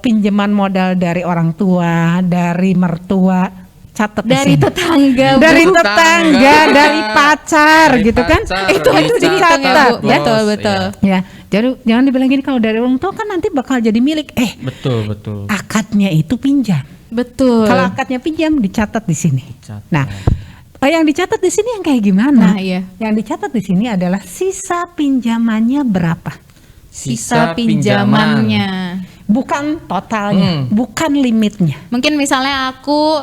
pinjaman modal dari orang tua, dari mertua, catat di Dari sini. tetangga Bu. Dari Bu. tetangga, Tetangga. dari pacar Dari gitu kan? pacar, Itu dicatat dicatat ya, Bu. ya. Betul, betul. Ya, jadi jangan dibilang gini kalau dari orang tua kan nanti bakal jadi milik. Betul, betul. Akadnya itu pinjam. Betul. Kalau akadnya pinjam dicatat di sini. Dicatat. Nah, yang dicatat di sini yang kayak gimana? Nah, iya. Yang dicatat di sini adalah sisa pinjamannya berapa, Sisa pinjamannya. bukan totalnya, bukan limitnya. Mungkin misalnya aku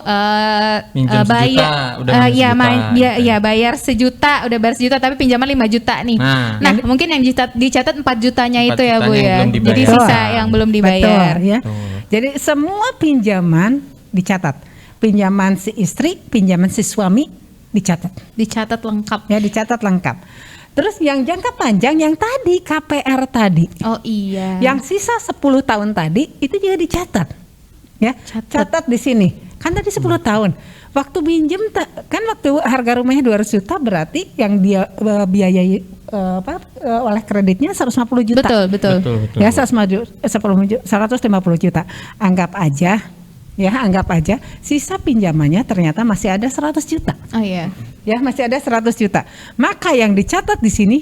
Minjem bayar sejuta, udah minjem iya, sejuta. iya bayar sejuta, udah bayar sejuta tapi pinjaman 5 juta nih. Nah. Mungkin yang dicatat 4 jutanya 4 itu ya Bu jutanya yang ya. belum dibayar. Jadi sisa yang belum dibayar. Betul, ya. Betul. Jadi semua pinjaman dicatat. Pinjaman si istri, pinjaman si suami dicatat. Dicatat lengkap. Ya, dicatat lengkap. Terus yang jangka panjang yang tadi KPR tadi, Oh iya. yang sisa 10 tahun tadi itu juga dicatat. Ya, catat di sini. Kan tadi 10 tahun. Waktu pinjem kan waktu harga rumahnya 200 juta berarti yang dia biayai oleh kreditnya 150 juta. Betul, betul. Betul, betul. Ya 150 juta. Anggap aja sisa pinjamannya ternyata masih ada 100 juta. Oh iya. Ya, masih ada 100 juta. Maka yang dicatat di sini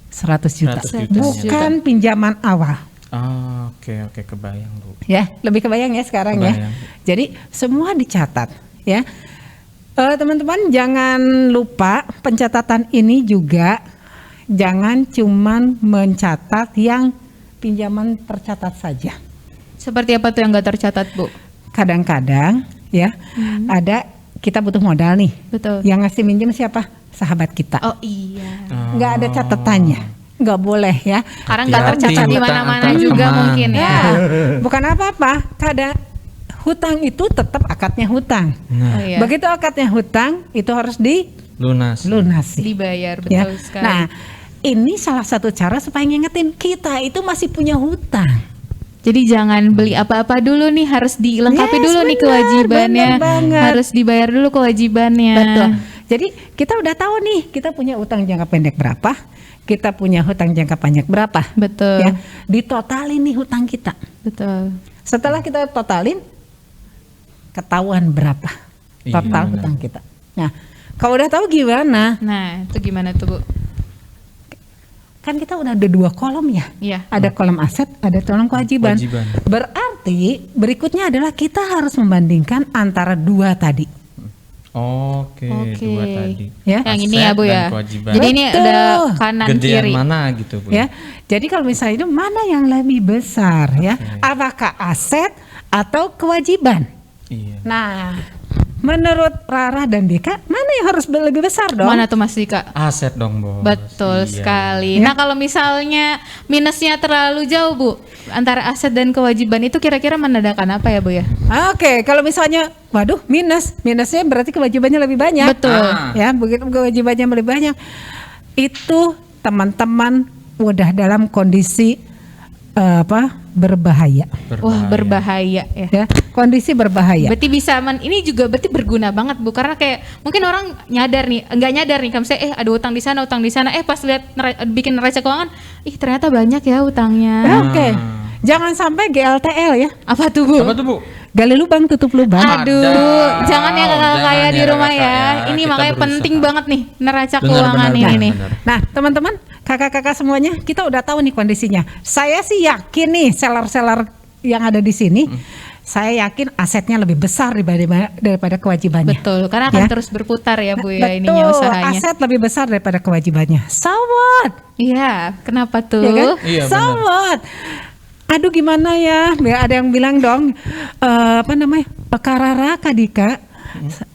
100 juta. 100 juta. Bukan pinjaman awal. Oh, oke, kebayang Bu. Ya, lebih kebayang ya sekarang ya. Kebayang. Jadi semua dicatat ya. Teman-teman jangan lupa pencatatan ini juga jangan cuman mencatat yang pinjaman tercatat saja. Seperti apa tuh yang nggak tercatat Bu? Kadang-kadang ya ada kita butuh modal nih. Betul. Yang ngasih minjem siapa? Sahabat kita. Oh iya. Nggak ada catatannya. nggak boleh ya. Karena nggak Hati-hati tercatat di hutang mana-mana antar juga teman. mungkin ya. Ya, bukan apa-apa. Kadang hutang itu tetap akadnya hutang. Nah, Oh, iya. Begitu akadnya hutang itu harus lunas. dilunasi. Dibayar, Ya. betul sekali. Nah, ini salah satu cara supaya ngingetin kita itu masih punya hutang. Jadi jangan beli apa-apa dulu nih, harus dilengkapi Yes, dulu nih benar, kewajibannya. benar banget. Harus dibayar dulu kewajibannya. Betul. Jadi kita udah tahu nih kita punya utang jangka pendek berapa, kita punya hutang jangka panjang berapa. Betul. Ya, ditotalin nih hutang kita. Betul. Setelah kita totalin, ketahuan berapa Iya, total benar. hutang kita. Nah, kalau udah tahu gimana? Nah, itu gimana tuh, Bu? Kan kita udah ada 2 kolom ya. Iya. Ada kolom aset, ada kolom kewajiban. Kewajiban. Berarti berikutnya adalah kita harus membandingkan antara 2 tadi. Oke, Oke. 2 tadi. Ya. Yang ini Aset ya, Bu dan ya. kewajiban. Jadi ini Betul. ada kanan Gedean kiri. mana gitu, Bu? Ya, jadi kalau misalnya itu mana yang lebih besar ya? Apakah aset atau kewajiban? Iya. Nah, menurut Rara dan Dika, mana yang harus lebih besar dong? Mana tuh Mas Dika? Aset dong, Bos. Betul Iya. sekali. Ya. Nah, kalau misalnya minusnya terlalu jauh, Bu, antara aset dan kewajiban itu kira-kira menandakan apa ya, Bu ya? Oke, kalau misalnya, waduh, minusnya berarti kewajibannya lebih banyak. Betul. Ya, begitu kewajibannya lebih banyak, itu teman-teman udah dalam kondisi berbahaya. Wah, berbahaya ya. Ya, kondisi berbahaya. Berarti bisa ini juga berarti berguna banget, Bu, karena kayak mungkin orang nyadar nih, enggak nyadar nih, kayak misalnya ada utang di sana, pas lihat bikin neraca keuangan, ih ternyata banyak ya utangnya. Oke, jangan sampai GLTL ya. Apa tuh, Bu? Apa tuh, Bu? Gali lubang tutup lubang. Aduh, Ada. jangan ya kakak Jangan kaya di ya, rumah kakak ya. ya. Ini Kita makanya berusaha. penting banget nih neraca Benar, keuangan benar, ini benar, nih. benar. Nah, teman-teman, kakak-kakak semuanya, kita udah tahu nih kondisinya. Saya sih yakin nih seller-seller yang ada di sini, saya yakin asetnya lebih besar daripada kewajibannya. Betul, karena akan Ya. terus berputar ya, Bu ya, Betul, ininya usahanya. aset lebih besar daripada kewajibannya. So what? Iya, kenapa tuh? Ya kan? Iya, So benar. what? Aduh gimana ya? Ada yang bilang dong, apa namanya? Pekarara Kadika.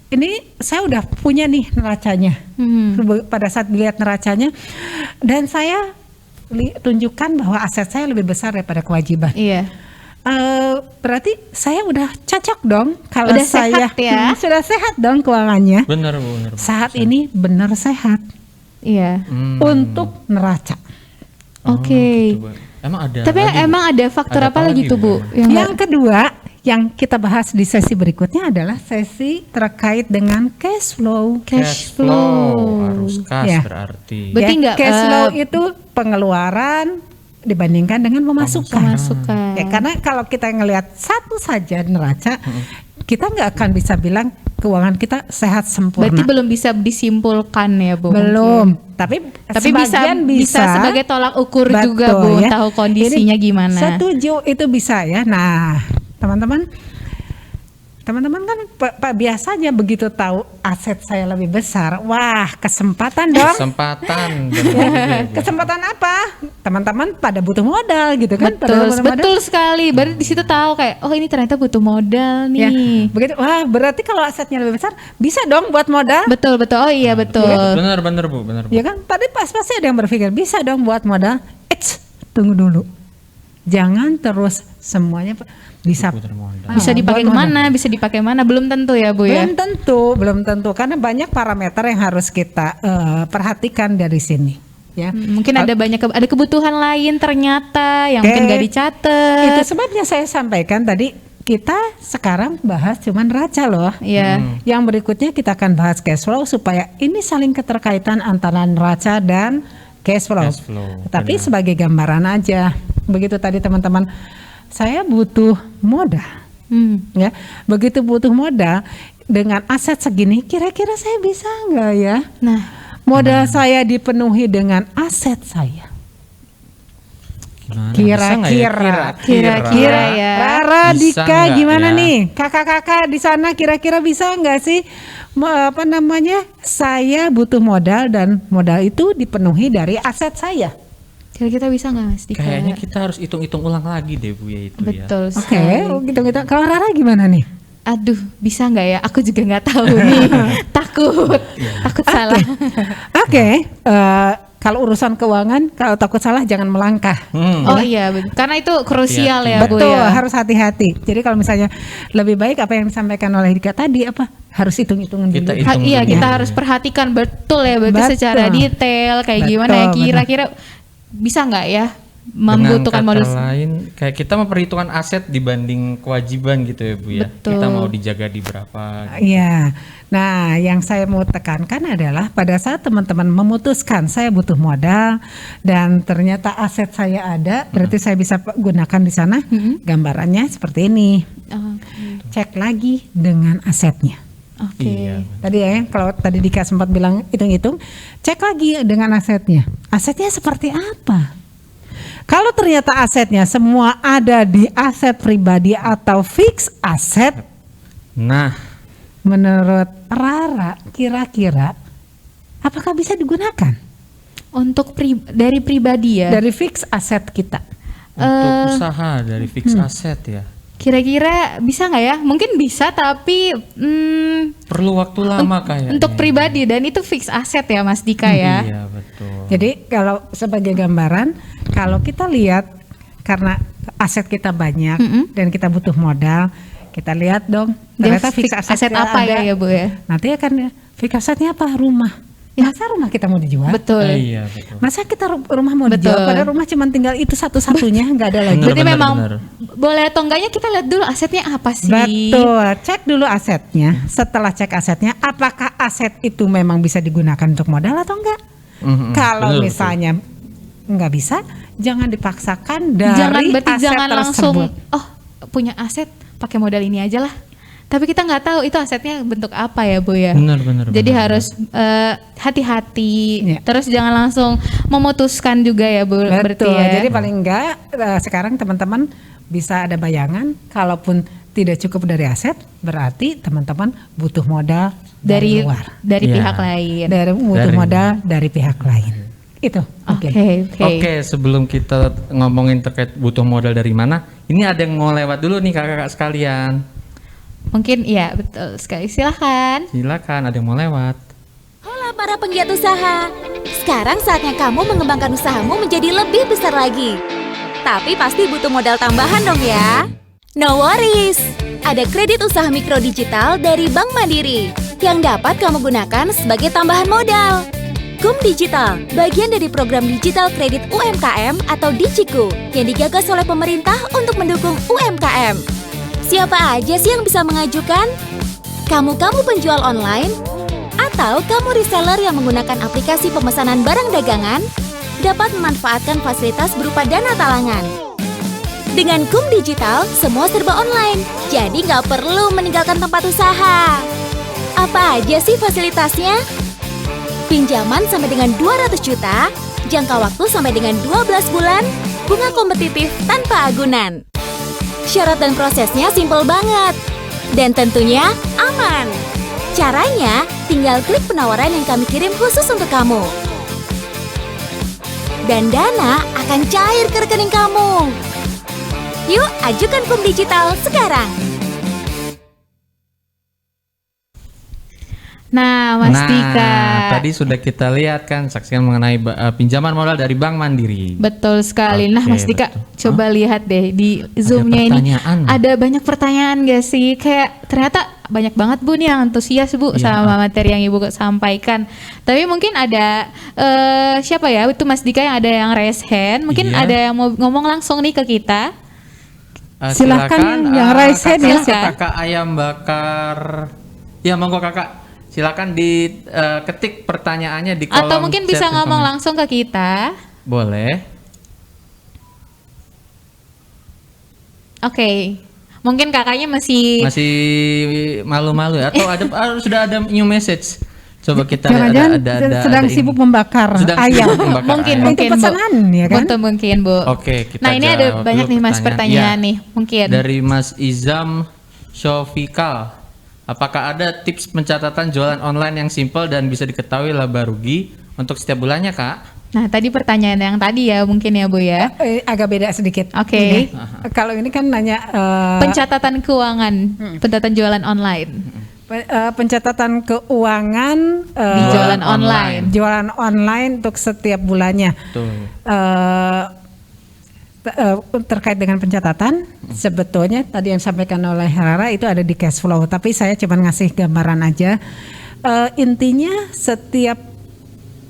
Ini saya udah punya nih neracanya. Pada saat dilihat neracanya, dan saya tunjukkan bahwa aset saya lebih besar daripada kewajiban. Iya. Berarti saya udah cocok dong kalau Udah saya sehat ya? sudah sehat dong keuangannya. Benar, Bu, benar, Bu. Saat ini benar sehat Iya. untuk neraca. Oke. Gitu, Bu. Emang ada Tapi lagi, Bu? emang ada faktor Ada apa lagi tuh, Bu? Yang kedua yang kita bahas di sesi berikutnya adalah sesi terkait dengan cash flow. cash flow. Arus kas Ya. berarti. Berarti Ya, nggak, cash flow itu pengeluaran dibandingkan dengan pemasukan. Pemasukan. Ya, karena kalau kita ngelihat satu saja neraca, kita nggak akan bisa bilang keuangan kita sehat sempurna. Berarti belum bisa disimpulkan ya, Bu? Belum. mungkin. Tapi Sebagian bisa sebagai tolak ukur juga, Bu, ya. tahu kondisinya Ini gimana. Setuju, itu bisa ya. Nah, teman-teman kan biasanya begitu tahu aset saya lebih besar, wah kesempatan dong. Kesempatan. benar juga, Bu. Kesempatan apa? Teman-teman pada butuh modal gitu kan? Pada Betul, butuh modal. betul sekali. Baru di situ tahu kayak, oh ini ternyata butuh modal Ya, nih. begitu. Wah, berarti kalau asetnya lebih besar, bisa dong buat modal. Betul, betul. Oh iya betul. Benar, benar, Bu, benar, Bu. Ya kan? Tadi pasti ada yang berpikir bisa dong buat modal. Tunggu dulu. Jangan terus semuanya bisa Putar modal. Bisa dipakai buat modal. kemana? Bisa dipakai mana? Belum tentu ya, Bu ya. Belum tentu karena banyak parameter yang harus kita perhatikan dari sini. Ya. Mungkin ada ada kebutuhan lain ternyata yang mungkin gak dicatat. Itu sebabnya saya sampaikan tadi kita sekarang bahas cuman neraca loh. Iya. Yang berikutnya kita akan bahas cash flow supaya ini saling keterkaitan antara neraca dan cash flow. Cash flow, Tapi benar. sebagai gambaran aja. Begitu tadi teman-teman, saya butuh modal. Ya, begitu butuh modal dengan aset segini, kira-kira saya bisa nggak ya? Nah, Modal saya dipenuhi dengan aset saya. Gimana? Kira-kira. Kira-kira ya. Rara, Bisa Dika, nggak gimana ya? nih? Kakak-kakak di sana kira-kira bisa nggak sih? Saya butuh modal dan modal itu dipenuhi dari aset saya. kira-kira bisa nggak Mas Dika? Kayaknya kita harus hitung-hitung ulang lagi deh, Bu, ya itu ya. Betul Oke, sekali. gitu. Kalau Rara gimana nih? Aduh, bisa nggak ya? Aku juga nggak tahu nih. Takut salah. Oke, kalau urusan keuangan, kalau takut salah jangan melangkah. Oh iya, karena itu krusial ya Bu Betul, ya. harus hati-hati. Jadi kalau misalnya lebih baik apa yang disampaikan oleh Dika tadi harus hitung-hitungan dulu. Kita hitung Iya, dulu. kita harus perhatikan betul ya, berarti Betul. secara detail kayak Betul, gimana ya, benar. kira-kira bisa nggak ya Dengan membutuhkan kata modus. lain, kayak kita memperhitungkan aset dibanding kewajiban gitu ya Bu ya. Betul. Kita mau dijaga di berapa. Gitu. Iya. Nah, yang saya mau tekankan adalah pada saat teman-teman memutuskan saya butuh modal dan ternyata aset saya ada, berarti saya bisa gunakan di sana. Gambarannya seperti ini. Oke. Cek lagi dengan asetnya. Oke. Iya. Tadi ya, kalau tadi Dika sempat bilang hitung-hitung, cek lagi dengan asetnya. Asetnya seperti apa? Kalau ternyata asetnya semua ada di aset pribadi atau fix aset, Nah, menurut Rara, kira-kira apakah bisa digunakan Untuk dari pribadi ya. dari fix aset kita? untuk usaha dari fix aset ya. Kira-kira bisa nggak ya? Mungkin bisa, tapi Perlu waktu lama kayaknya. untuk pribadi dan itu fix aset ya Mas Dika ya. Iya, betul. Jadi kalau sebagai gambaran, kalau kita lihat karena aset kita banyak dan kita butuh modal, kita lihat dong Dia ternyata fix aset apa ada. ya Bu ya? Nanti akan fix asetnya apa? Rumah. Masa rumah kita mau dijual? Betul. Iya, betul. Masa kita rumah mau Betul. dijual? Padahal rumah cuma tinggal itu satu-satunya, nggak ada lagi. Bener, Berarti memang bener. boleh atau enggaknya kita lihat dulu asetnya apa sih? Betul, cek dulu asetnya. Setelah cek asetnya, apakah aset itu memang bisa digunakan untuk modal atau enggak? Kalau betul, misalnya nggak bisa, jangan dipaksakan dari Berarti aset jangan langsung tersebut. punya aset pakai modal ini aja lah. Tapi kita nggak tahu itu asetnya bentuk apa ya Bu ya. Benar. Jadi harus hati-hati. Iya. Terus jangan langsung memutuskan juga ya Bu. Berarti Betul. ya. Jadi paling enggak sekarang teman-teman bisa ada bayangan, kalaupun tidak cukup dari aset, berarti teman-teman butuh modal dari luar. dari Iya. pihak lain. Dari butuh Dari- modal dari pihak lain. Itu. Oke. Oke, sebelum kita ngomongin terkait butuh modal dari mana, ini ada yang mau lewat dulu nih kakak-kakak sekalian. Mungkin iya betul sekali. Silakan. Silakan, ada yang mau lewat. Hola para penggiat usaha. Sekarang saatnya kamu mengembangkan usahamu menjadi lebih besar lagi. Tapi pasti butuh modal tambahan dong ya. No worries. Ada kredit usaha mikro digital dari Bank Mandiri yang dapat kamu gunakan sebagai tambahan modal. KUM Digital, bagian dari program digital kredit UMKM atau Digiku yang digagas oleh pemerintah untuk mendukung UMKM. Siapa aja sih yang bisa mengajukan? Kamu penjual online? Atau kamu reseller yang menggunakan aplikasi pemesanan barang dagangan? Dapat memanfaatkan fasilitas berupa dana talangan. Dengan KUM Digital, semua serba online, jadi nggak perlu meninggalkan tempat usaha. Apa aja sih fasilitasnya? Pinjaman sampai dengan 200 juta, jangka waktu sampai dengan 12 bulan, bunga kompetitif tanpa agunan. Syarat dan prosesnya simpel banget. Dan tentunya aman. Caranya, tinggal klik penawaran yang kami kirim khusus untuk kamu. Dan dana akan cair ke rekening kamu. Yuk, ajukan KUM Digital sekarang. Nah, Mas Dika. Tadi sudah kita lihat kan, saksikan mengenai pinjaman modal dari Bank Mandiri. Betul sekali. Nah, Oke, Mas Dika, betul. coba lihat deh di Zoom-nya ini. pertanyaan. Ada banyak pertanyaan gak sih? Kayak ternyata banyak banget Bu nih yang antusias Bu Iya. sama materi yang Ibu sampaikan. Tapi mungkin ada siapa ya? Itu Mas Dika yang ada yang raise hand. Mungkin Iya. ada yang mau ngomong langsung nih ke kita. Silakan yang raise hand ya. Kakak ayam bakar. Ya, monggo kakak. Silakan diketik pertanyaannya di kolom Atau mungkin chat bisa ngomong komen. langsung ke kita. Boleh. Oke. Mungkin kakaknya masih Masih malu-malu ya? Atau sudah ada new message? Coba kita Jangan-jangan sedang ini. sibuk membakar Sedang ayam. sibuk membakar mungkin ayam. Itu mungkin Bu. pesanan ya kan? Betul mungkin Bu. Oke, kita Nah, ini ada jawab banyak dulu nih Mas pertanyaan Iya. nih. Mungkin. Dari Mas Izam Syofikal. Apakah ada tips pencatatan jualan online yang simpel dan bisa diketahui laba rugi untuk setiap bulannya, Kak? Nah, tadi pertanyaan yang tadi ya mungkin ya Bu ya. Agak beda sedikit. Oke. Kalau ini kan nanya Pencatatan keuangan, pencatatan jualan online. Pencatatan keuangan Di jualan online. jualan online untuk setiap bulannya. Betul. Terkait dengan pencatatan, sebetulnya tadi yang disampaikan oleh Rara itu ada di cash flow, tapi saya cuma ngasih gambaran aja. Intinya setiap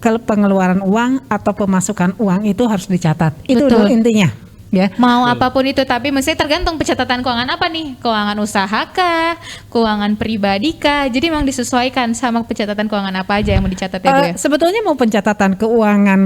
pengeluaran uang atau pemasukan uang itu harus dicatat. Itu Betul. dulu intinya, ya. Mau apapun itu, tapi mesti tergantung pencatatan keuangan apa nih? Keuangan usaha kah? Keuangan pribadi kah? Jadi memang disesuaikan sama pencatatan keuangan apa aja yang mau dicatat ya Bu ya? Sebetulnya mau pencatatan keuangan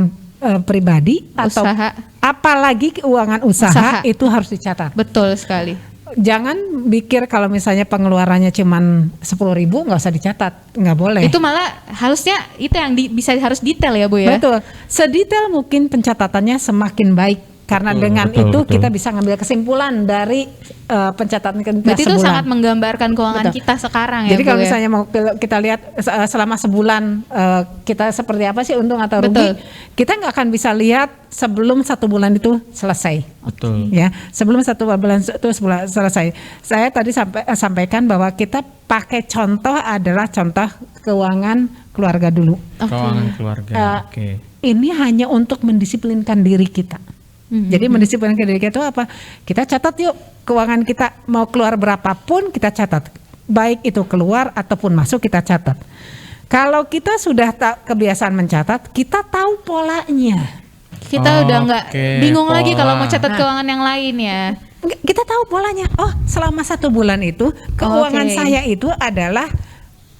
pribadi atau Usaha. apalagi keuangan usaha itu harus dicatat. Betul sekali. Jangan pikir kalau misalnya pengeluarannya cuman 10.000 nggak usah dicatat, nggak boleh. Itu malah harusnya itu yang bisa harus detail ya Bu ya? Betul. Sedetail mungkin pencatatannya semakin baik. Karena dengan itu kita bisa ngambil kesimpulan dari pencatatan kita Berarti itu sebulan. sangat menggambarkan keuangan Betul. kita sekarang ya Jadi Bu kalau ya? misalnya mau kita lihat selama sebulan kita seperti apa sih untung atau Betul. rugi, kita nggak akan bisa lihat sebelum 1 bulan itu selesai. Betul. Ya, sebelum 1 bulan itu selesai. Saya tadi sampaikan bahwa kita pakai contoh adalah contoh keuangan keluarga dulu. Keuangan keluarga. Oke. Ini hanya untuk mendisiplinkan diri kita. Jadi mendisiplinkan diri kita itu apa? Kita catat yuk keuangan kita mau keluar berapapun kita catat. Baik itu keluar ataupun masuk kita catat. Kalau kita sudah kebiasaan mencatat, kita tahu polanya. Kita udah nggak Oke, bingung lagi kalau pola. mau catat keuangan yang lain ya. Kita tahu polanya. Oh, selama 1 bulan itu keuangan Oke. saya itu adalah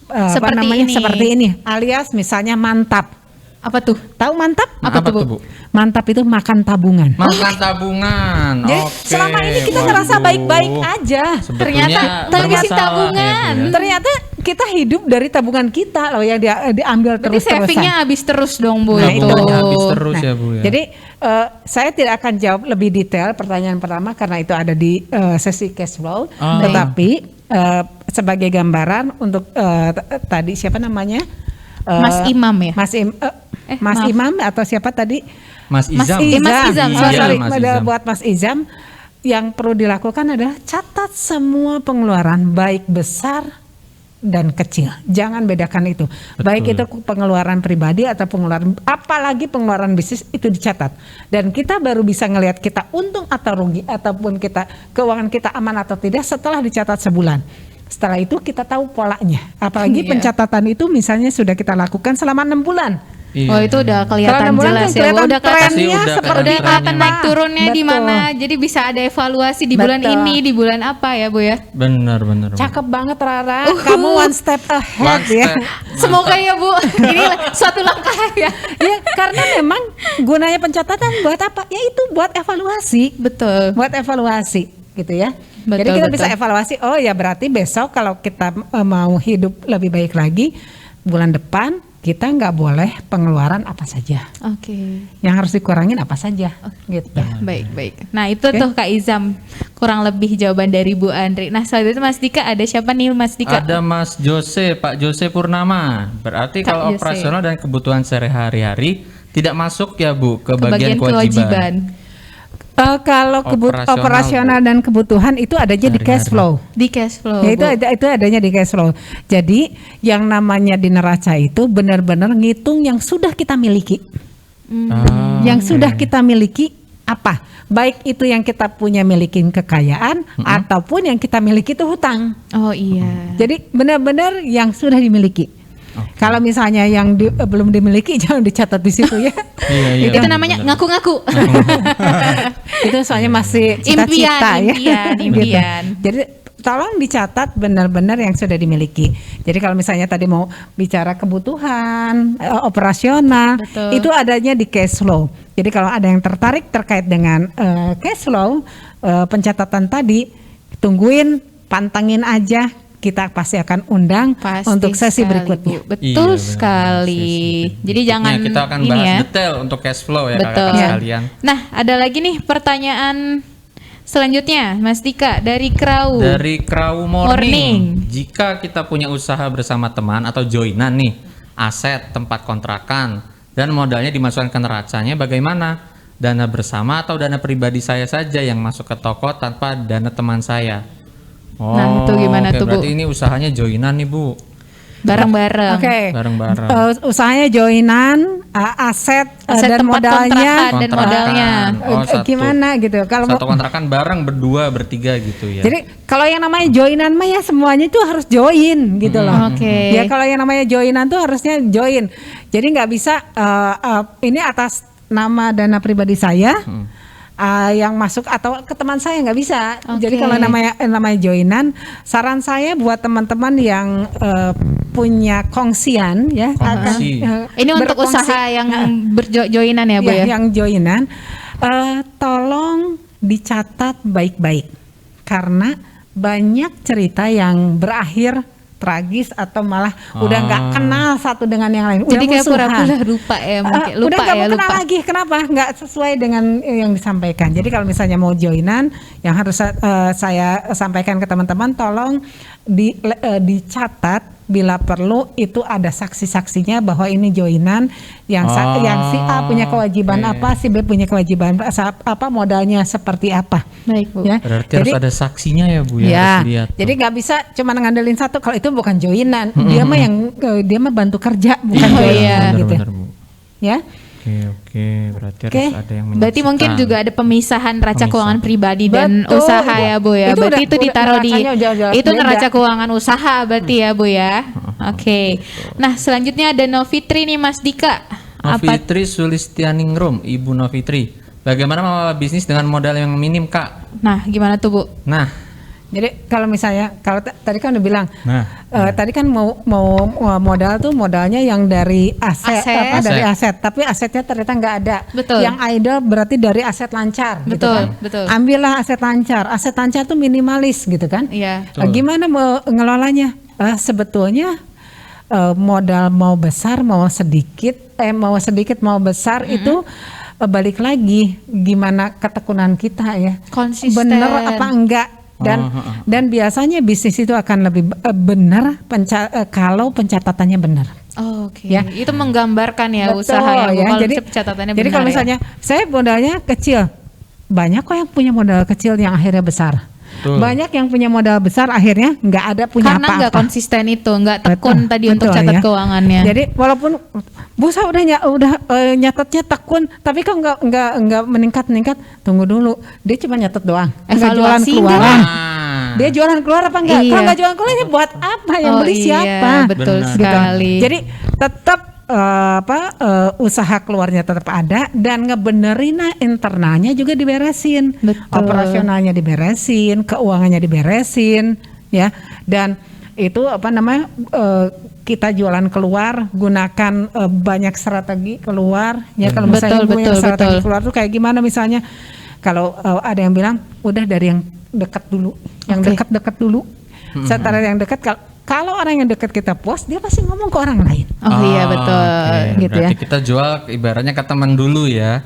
Seperti ini. seperti ini, alias misalnya mantap. Apa tuh? Tahu mantap? Apa tuh, Bu? Mantap itu makan tabungan. Makan tabungan. Jadi Oke. selama ini kita ngerasa Waduh. baik-baik aja. Sebetulnya tapi isi bermasalah tabungan. ya, Bu, ya. Ternyata kita hidup dari tabungan kita loh yang diambil Berarti terus-terusan. savingnya habis terus dong Bu. Nah, itu. Tabungannya habis terus ya Bu ya. Jadi saya tidak akan jawab lebih detail pertanyaan pertama karena itu ada di sesi cash flow. Oh. Tetapi sebagai gambaran untuk tadi siapa namanya? Mas Imam ya? Mas maaf. Imam atau siapa tadi? Mas Izam. Mas Izam, Oh, Iya, sorry, Mas ada Izam. buat Mas Izam yang perlu dilakukan adalah catat semua pengeluaran baik besar dan kecil. Jangan bedakan itu. Baik itu pengeluaran pribadi atau pengeluaran apalagi pengeluaran bisnis itu dicatat. Dan kita baru bisa ngelihat kita untung atau rugi ataupun kita keuangan kita aman atau tidak setelah dicatat sebulan. Setelah itu kita tahu polanya. Apalagi Iya. pencatatan itu misalnya sudah kita lakukan selama 6 bulan. Iya. Oh itu udah kelihatan Kalau 6 bulan jelas kan ya. kelihatan Udah kelihatan Pasti trennya udah seperti udah kelihatan apa. naik turunnya di Betul. mana. Jadi bisa ada evaluasi di bulan Betul. ini, di bulan apa ya Bu ya? Benar. Cakep banget Rara, kamu one step ahead One ya. step. Semoga ya Bu. Ini suatu langkah ya. Ya karena memang gunanya pencatatan buat apa? Ya itu buat evaluasi, Betul. buat evaluasi gitu ya. Betul, Jadi kita betul. bisa evaluasi. Oh ya berarti besok kalau kita mau hidup lebih baik lagi, bulan depan kita nggak boleh pengeluaran apa saja. Oke. Yang harus dikurangin apa saja, gitu. Baik. Nah itu Oke. tuh Kak Izam kurang lebih jawaban dari Bu Andri. Nah selanjutnya Mas Dika ada siapa nih Mas Dika? Ada Mas Jose, Pak Jose Purnama. Berarti Kak kalau Jose. operasional dan kebutuhan sehari-hari tidak masuk ya Bu ke Bagian bagian kewajiban. Kalau Operasional, operasional dan kebutuhan itu adanya di cash flow. Di cash flow. Ya, Bu. itu adanya di cash flow. Jadi yang namanya di neraca itu benar-benar ngitung yang sudah kita miliki. Ah, Yang sudah kita miliki apa? Baik itu yang kita punya milikin kekayaan ataupun yang kita miliki itu hutang. Oh iya. Jadi benar-benar yang sudah dimiliki. Kalau misalnya yang belum dimiliki jangan dicatat di situ ya. Iya, Itu namanya ngaku-ngaku. Itu soalnya masih cita-cita ya. Impian. Gitu. Jadi tolong dicatat benar-benar yang sudah dimiliki. Jadi kalau misalnya tadi mau bicara kebutuhan operasional, Betul. itu adanya di cash flow. Jadi kalau ada yang tertarik terkait dengan cash flow, pencatatan tadi, tungguin, pantengin aja. Kita pasti akan undang Pasti untuk sesi sekali, berikutnya. Bu. Betul Iya, benar. sekali. Jadi Berikutnya jangan kita akan ini bahas ya. detail untuk cash flow ya Betul. kakak sekalian. Nah, ada lagi nih pertanyaan selanjutnya, Mas Dika dari Krau. Dari Crow Morning. Morning. Jika kita punya usaha bersama teman atau joinan nih, aset, tempat kontrakan, dan modalnya dimasukkan ke neracanya, bagaimana? Dana bersama atau dana pribadi saya saja yang masuk ke toko tanpa dana teman saya? Nah, itu gimana oke, tuh, Bu? Berarti ini usahanya joinan nih, Bu. Bareng-bareng. Oke. Bareng-bareng. Usahanya joinan, aset, Aset dan tempat modalnya kontrakan dan modalnya. Oh, satu. gimana gitu. Kalau Satu kontrakan bareng berdua, bertiga gitu ya. jadi kalau yang namanya joinan mah ya semuanya itu harus join gitu loh. Oke. Ya kalau yang namanya joinan tuh harusnya join. Jadi nggak bisa ini atas nama dana pribadi saya. Yang masuk atau ke teman saya nggak bisa. Jadi Oke. kalau namanya joinan, saran saya buat teman-teman yang punya kongsian ya, Kongsi. Ini untuk berkongsi. usaha yang berjoinan ya, Bu ya? Yang joinan, tolong dicatat baik-baik karena banyak cerita yang berakhir tragis atau malah udah nggak kenal satu dengan yang lain. Jadi udah kayak musuhan. pura-pura lupa ya, mungkin. Udah Lupa nggak ya, mau kenal lupa. lagi. Kenapa? Nggak sesuai dengan yang disampaikan. Jadi kalau misalnya mau joinan, yang harus saya sampaikan ke teman-teman, tolong dicatat. Bila perlu itu ada saksi-saksinya bahwa ini joinan yang si A punya kewajiban apa, si B punya kewajiban apa, modalnya seperti apa. Baik, Bu. Ya. Berarti harus ada saksinya ya, Bu ya. Ya, Harus lihat. jadi nggak bisa cuma ngandelin satu. Kalau itu bukan joinan, dia mah bantu kerja, bukan Oh, joinan iya. gitu. Benar-benar, Bu. Ya. Oke, berarti Oke. harus ada yang menyaksikan. Berarti mungkin juga ada pemisahan neraca Pemisahan. keuangan pribadi dan Betul, usaha ya, Bu ya. Itu Berarti udah- itu ditaruh di neracanya udah jelas itu beda. neraca keuangan usaha berarti ya, Bu ya. Oke. Nah, selanjutnya ada Novitri nih, Mas Dika. Apa? Novitri Sulistianingrum, Ibu Novitri. Bagaimana mengelola bisnis dengan modal yang minim, Kak? Nah, gimana tuh, Bu? Nah, Jadi kalau misalnya tadi kan udah bilang, Nah, tadi kan mau modal tuh modalnya yang dari aset, Aset. dari aset, tapi asetnya ternyata nggak ada. Betul. Yang idle berarti dari aset lancar. gitu Betul, kan. betul. Ambillah aset lancar. Aset lancar tuh minimalis gitu kan. Iya. Gimana mengelolanya? Sebetulnya modal mau besar mau sedikit mau besar itu balik lagi gimana ketekunan kita ya. Konsisten. Bener apa enggak? Dan biasanya bisnis itu akan lebih benar kalau pencatatannya benar. Oh, oke. Ya. Itu menggambarkan ya Betul, usaha yang ya. kalau Jadi catatannya jadi benar kalau ya. misalnya saya modalnya kecil, banyak kok yang punya modal kecil yang akhirnya besar. Betul. Banyak yang punya modal besar akhirnya nggak ada punya Karena nggak apa-apa. konsisten itu, nggak tekun Betul, tadi untuk betul, catat ya. keuangannya. Jadi walaupun Bu saya nyatetnya tekun, tapi kok nggak meningkat. Tunggu dulu, dia cuma nyatet doang. Nggak jualan Evaluasi keluaran. nggak? Dia jualan keluar apa enggak? Iya. Kalau nggak jualan keluar, buat apa? Yang Oh beli iya, siapa? betul Benar. sekali. Jadi tetap usaha keluarnya tetap ada dan ngebenerin internalnya juga diberesin, Betul. operasionalnya diberesin, keuangannya diberesin, ya. Dan itu kita jualan keluar, gunakan banyak strategi keluar, ya. Kalau misalnya Betul, punya betul, strategi betul. keluar tuh kayak gimana misalnya? Kalau ada yang bilang udah dari yang dekat dulu, yang Oke. dekat dulu. Setelah yang dekat, kalau orang yang dekat kita puas, dia pasti ngomong ke orang lain. Oh iya betul. oke. gitu Berarti ya. kita jual ibaratnya ke teman dulu ya.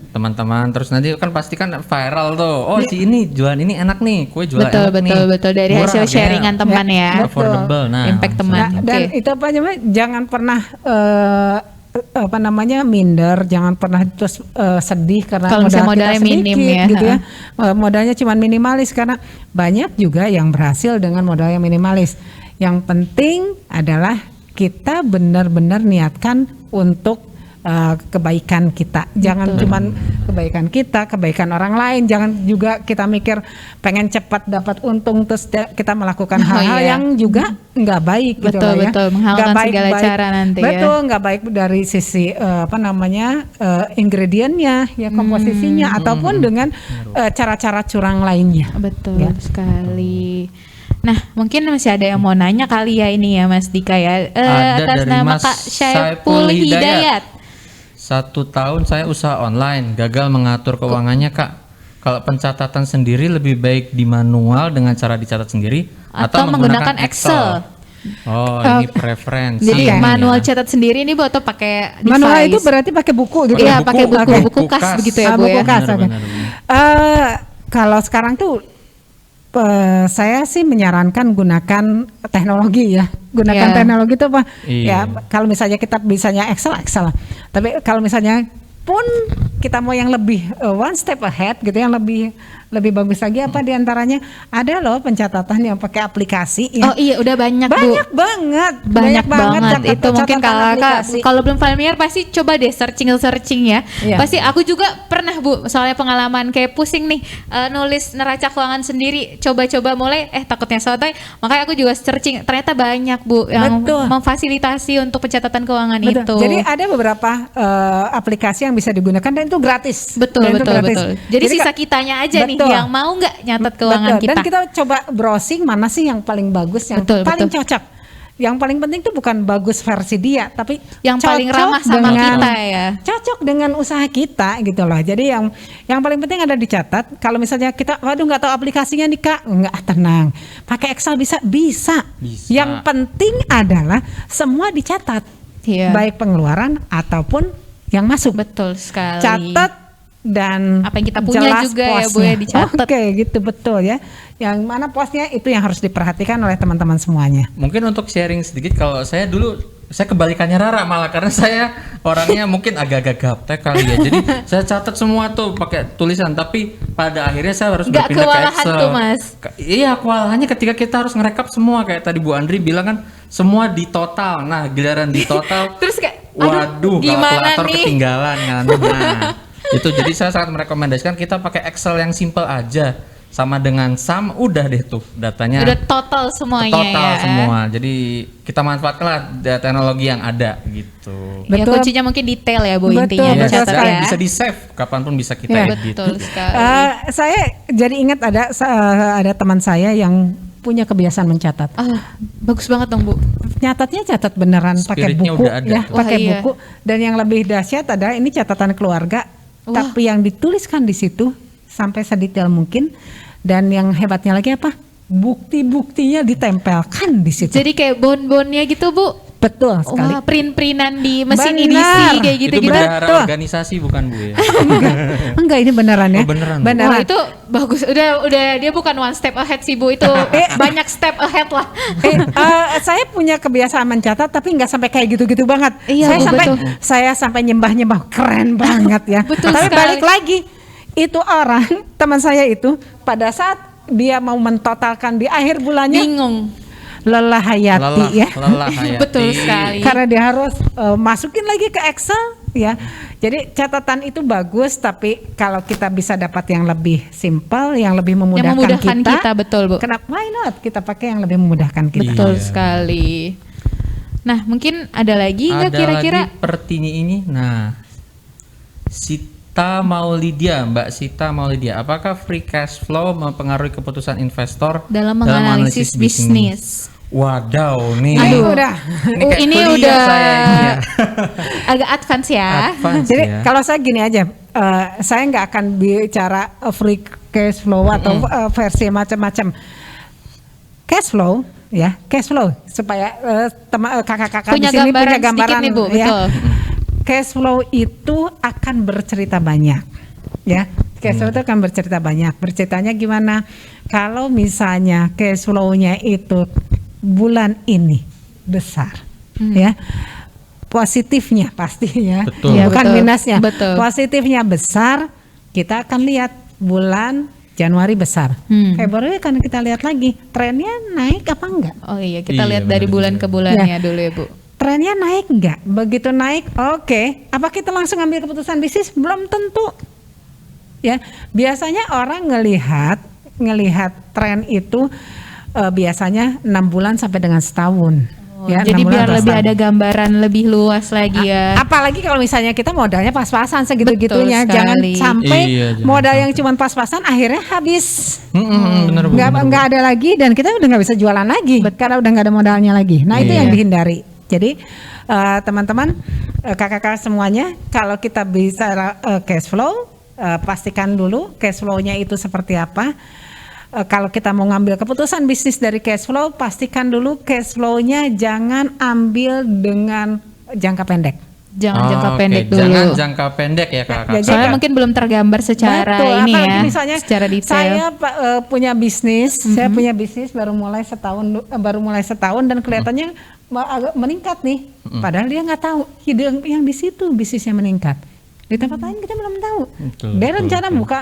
Teman-teman, terus nanti kan pasti kan viral tuh. Oh, si ini jualan ini enak nih, kue jual Betul, enak nih. betul, betul. Dari Murah hasil harganya. sharingan teman ya. Betul. Affordable. Nah, Impact teman. Nah, dan Oke. itu apa namanya? Jangan pernah minder, jangan pernah terus sedih karena Kalau misalnya modalnya kita minim sedikit, ya, gitu ya. Modalnya cuma minimalis karena banyak juga yang berhasil dengan modal yang minimalis. Yang penting adalah kita benar-benar niatkan untuk kebaikan kita. Jangan cuman kebaikan kita, kebaikan orang lain. Jangan juga kita mikir pengen cepat dapat untung terus kita melakukan Oh, hal-hal iya. yang juga nggak baik gitu Betul, lah ya. betul. Menghalalkan Nggak baik- segala baik- cara nanti ya. Betul, nggak baik dari sisi ingredientnya, ya komposisinya ataupun dengan cara-cara curang lainnya. Betul Ya. sekali. Nah, mungkin masih ada yang mau nanya kali ya ini ya Mas Dika ya. Ada Atas dari nama Mas Kak Syaiful Saiful Hidayat. 1 tahun saya usaha online, gagal mengatur keuangannya, Kak. Kalau pencatatan sendiri lebih baik di manual dengan cara dicatat sendiri Atau menggunakan Excel. Oh, ini preferensi. Jadi ini manual ya. catat sendiri ini Bu atau pakai device? Manual itu berarti pakai buku gitu. Iya, pakai buku, Oke. buku kas begitu ya, Bu Buku ya. kas, Benar, oke. benar, benar. Kalau sekarang tuh saya sih menyarankan gunakan teknologi ya. Gunakan Iya. teknologi itu apa? Iya. Ya kalau misalnya kita bisanya Excel lah. Tapi kalau misalnya pun kita mau yang lebih one step ahead gitu, yang lebih bagus lagi apa diantaranya ada loh pencatatan yang pakai aplikasi ya. Oh iya, udah banyak, Bu. Banyak banget Itu mungkin aplikasi. kalau belum familiar pasti coba deh searching ya. Iya. Pasti aku juga pernah, Bu, soalnya pengalaman kayak pusing nih nulis neraca keuangan sendiri, coba-coba mulai takutnya sotoy, makanya aku juga searching, ternyata banyak, Bu, yang Betul. memfasilitasi untuk pencatatan keuangan Betul. itu. Jadi ada beberapa aplikasi yang bisa digunakan dan itu gratis. Betul. Jadi sisa kitanya aja nih betul. yang mau nggak nyatat keuangan Betul. kita. Dan kita coba browsing mana sih yang paling bagus, yang Betul, paling betul. cocok. Yang paling penting itu bukan bagus versi dia, tapi Yang paling cocok ramah sama dengan- kita ya. Cocok dengan usaha kita gitu loh. Jadi yang paling penting ada dicatat. Kalau misalnya kita, waduh nggak tahu aplikasinya nih Kak, nggak, tenang. Pakai Excel bisa. Yang penting adalah semua dicatat, Iya. baik pengeluaran ataupun yang masuk. Betul sekali. Catat dan Apa yang kita punya jelas juga ya, Bu, posnya. ya, dicatat. Oke, gitu betul ya. Yang mana posnya itu yang harus diperhatikan oleh teman-teman semuanya. Mungkin untuk sharing sedikit, kalau saya dulu saya kebalikannya Rara malah, karena saya orangnya mungkin agak-agak gaptek kali ya. Jadi saya catat semua tuh pakai tulisan, tapi pada akhirnya saya harus Nggak berpindah ke kewalahan Excel. tuh, Mas. Iya, kewalahannya ketika kita harus ngerekap semua kayak tadi Bu Andri bilang kan, semua di total. Nah, giliran di total Terus kayak, waduh, gimana kalkulator nih? ketinggalan kan. Nah, itu jadi saya sangat merekomendasikan kita pakai Excel yang simple aja, sama dengan sum, udah deh tuh datanya Udah total semuanya total ya. semua. Jadi kita manfaatkanlah teknologi yang ada gitu. Ya Betul. kuncinya mungkin detail ya, Bu, Betul, intinya betul dicatat sekali. ya. Bisa di save kapanpun bisa kita Ya. edit. Betul sekali. Saya jadi ingat ada teman saya yang punya kebiasaan mencatat. Bagus banget dong, Bu. Nyatatnya catat beneran pakai Spiritnya buku udah ada ya, tuh. pakai Wah, iya. buku. Dan yang lebih dahsyat adalah ini catatan keluarga, tapi yang dituliskan di situ sampai sedetail mungkin. Dan yang hebatnya lagi apa? Bukti-buktinya ditempelkan di situ. Jadi kayak bon-bonnya gitu, Bu. Betul sekali. Wah, print-printan di mesin Benar. edisi kayak Itu gitu-gitu. bendahara Betul. organisasi bukan Bu ya? Enggak, ini beneran ya. Oh, beneran. Wah, itu bagus. Udah dia bukan one step ahead sih, Bu. Itu banyak step ahead lah. Saya punya kebiasaan mencatat tapi nggak sampai kayak gitu-gitu banget. Iya, Bu, betul. Saya sampai nyembah-nyembah, keren banget ya. Betul Tapi sekali. balik lagi, itu orang teman saya itu pada saat dia mau mentotalkan di akhir bulannya Bingung. lelah hayati ya. Lelah hayati. Betul sekali. Karena dia harus masukin lagi ke Excel ya. Jadi catatan itu bagus, tapi kalau kita bisa dapat yang lebih simpel, yang lebih memudahkan, Yang memudahkan kita, betul, Bu. Kenapa? Why not? Kita pakai yang lebih memudahkan kita. Betul Iya. sekali. Nah, mungkin ada lagi nggak Ada kira-kira? lagi Pertini ini. Nah, Mbak Sita Maulidia, apakah free cash flow mempengaruhi keputusan investor Dalam menganalisis bisnis. Wadaw nih. Aduh, udah. kayak Ini kuliah udah saya ini ya. agak advance ya. Advance Jadi ya. kalau saya gini aja, saya nggak akan bicara free cash flow atau versi macam-macam. Cash flow ya, cash flow supaya kakak-kakak Punya di sini gambaran punya sedikit gambaran nih, Bu, ya. betul. Cash flow itu akan bercerita banyak, ya. Cash flow itu akan bercerita banyak. Berceritanya gimana? Kalau misalnya cash flow-nya itu bulan ini besar, ya. Positifnya pastinya, Betul. Iya, bukan betul. minusnya. Betul. Positifnya besar, kita akan lihat bulan Januari besar. Februari kan kita lihat lagi trennya naik apa enggak? Oh iya, kita Iya, lihat dari benar bulan juga. ke bulannya Ya. dulu ya, Bu. Trennya naik enggak? Begitu naik, oke. Apa kita langsung ambil keputusan bisnis? Belum tentu. Ya, biasanya orang ngelihat tren itu biasanya 6 bulan sampai dengan setahun. Ya, Jadi 6 bulan biar atau lebih setahun. ada gambaran lebih luas lagi ya. Apalagi kalau misalnya kita modalnya pas-pasan segitu-gitunya, Betul jangan sekali. sampai Iya, jangan modal sampai. yang cuma pas-pasan akhirnya habis. Bener, Bu, bener, Bu. Nggak ada lagi dan kita udah nggak bisa jualan lagi karena udah nggak ada modalnya lagi. Nah itu Iya. yang dihindari. Jadi teman-teman, kakak-kakak semuanya, kalau kita bicara cash flow, pastikan dulu cash flow-nya itu seperti apa. Kalau kita mau ngambil keputusan bisnis dari cash flow, pastikan dulu cash flow-nya jangan ambil dengan jangka pendek. Jangan jangka Oke, pendek dulu. Jangan jangka pendek ya kakak. Jadi Soalnya mungkin belum tergambar secara Betul, ini apalagi ya, misalnya secara detail. saya punya bisnis, saya punya bisnis baru mulai setahun dan kelihatannya agak meningkat nih. Padahal dia nggak tahu yang di situ bisnisnya meningkat. Di tempat lain kita belum tahu. Betul, Dia betul, rencana betul. buka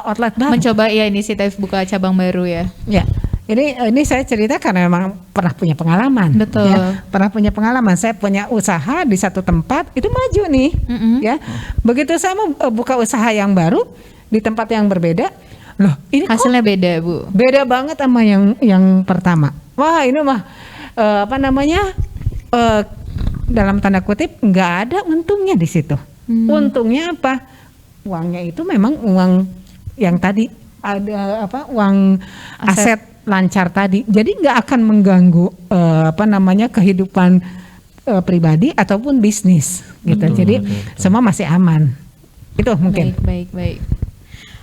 outlet baru. Mencoba ya inisiatif buka cabang baru ya. Ya, ini saya cerita karena memang pernah punya pengalaman. Betul. Ya, pernah punya pengalaman. Saya punya usaha di satu tempat itu maju nih. Ya, begitu saya mau buka usaha yang baru di tempat yang berbeda, loh ini kok Hasilnya beda, Bu. beda banget sama yang pertama. Wah ini mah dalam tanda kutip nggak ada untungnya di situ. Untungnya apa? Uangnya itu memang uang yang tadi ada uang aset lancar tadi. Jadi nggak akan mengganggu kehidupan pribadi ataupun bisnis gitu. Jadi semua masih aman. Itu mungkin. Baik.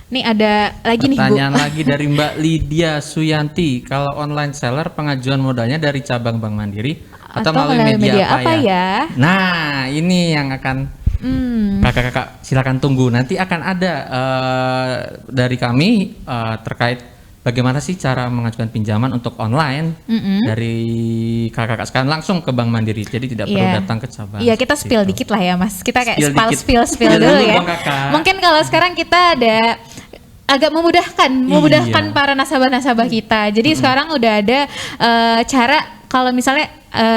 Nih ada lagi nih, Bu. Pertanyaan lagi dari Mbak Lydia Suyanti. Kalau online seller pengajuan modalnya dari cabang Bank Mandiri atau melalui media apa ya? Nah, ini yang akan kakak-kakak silakan tunggu. Nanti akan ada dari kami terkait bagaimana sih cara mengajukan pinjaman untuk online dari kakak-kakak sekalian langsung ke Bank Mandiri. Jadi tidak perlu datang ke cabang. Iya, kita spill Gitu. dikit lah ya, Mas. Kita kayak Spill spill dikit. dulu Dulu ya. dong, Kakak. Mungkin kalau sekarang kita ada agak memudahkan para nasabah-nasabah kita. Jadi sekarang udah ada cara kalau misalnya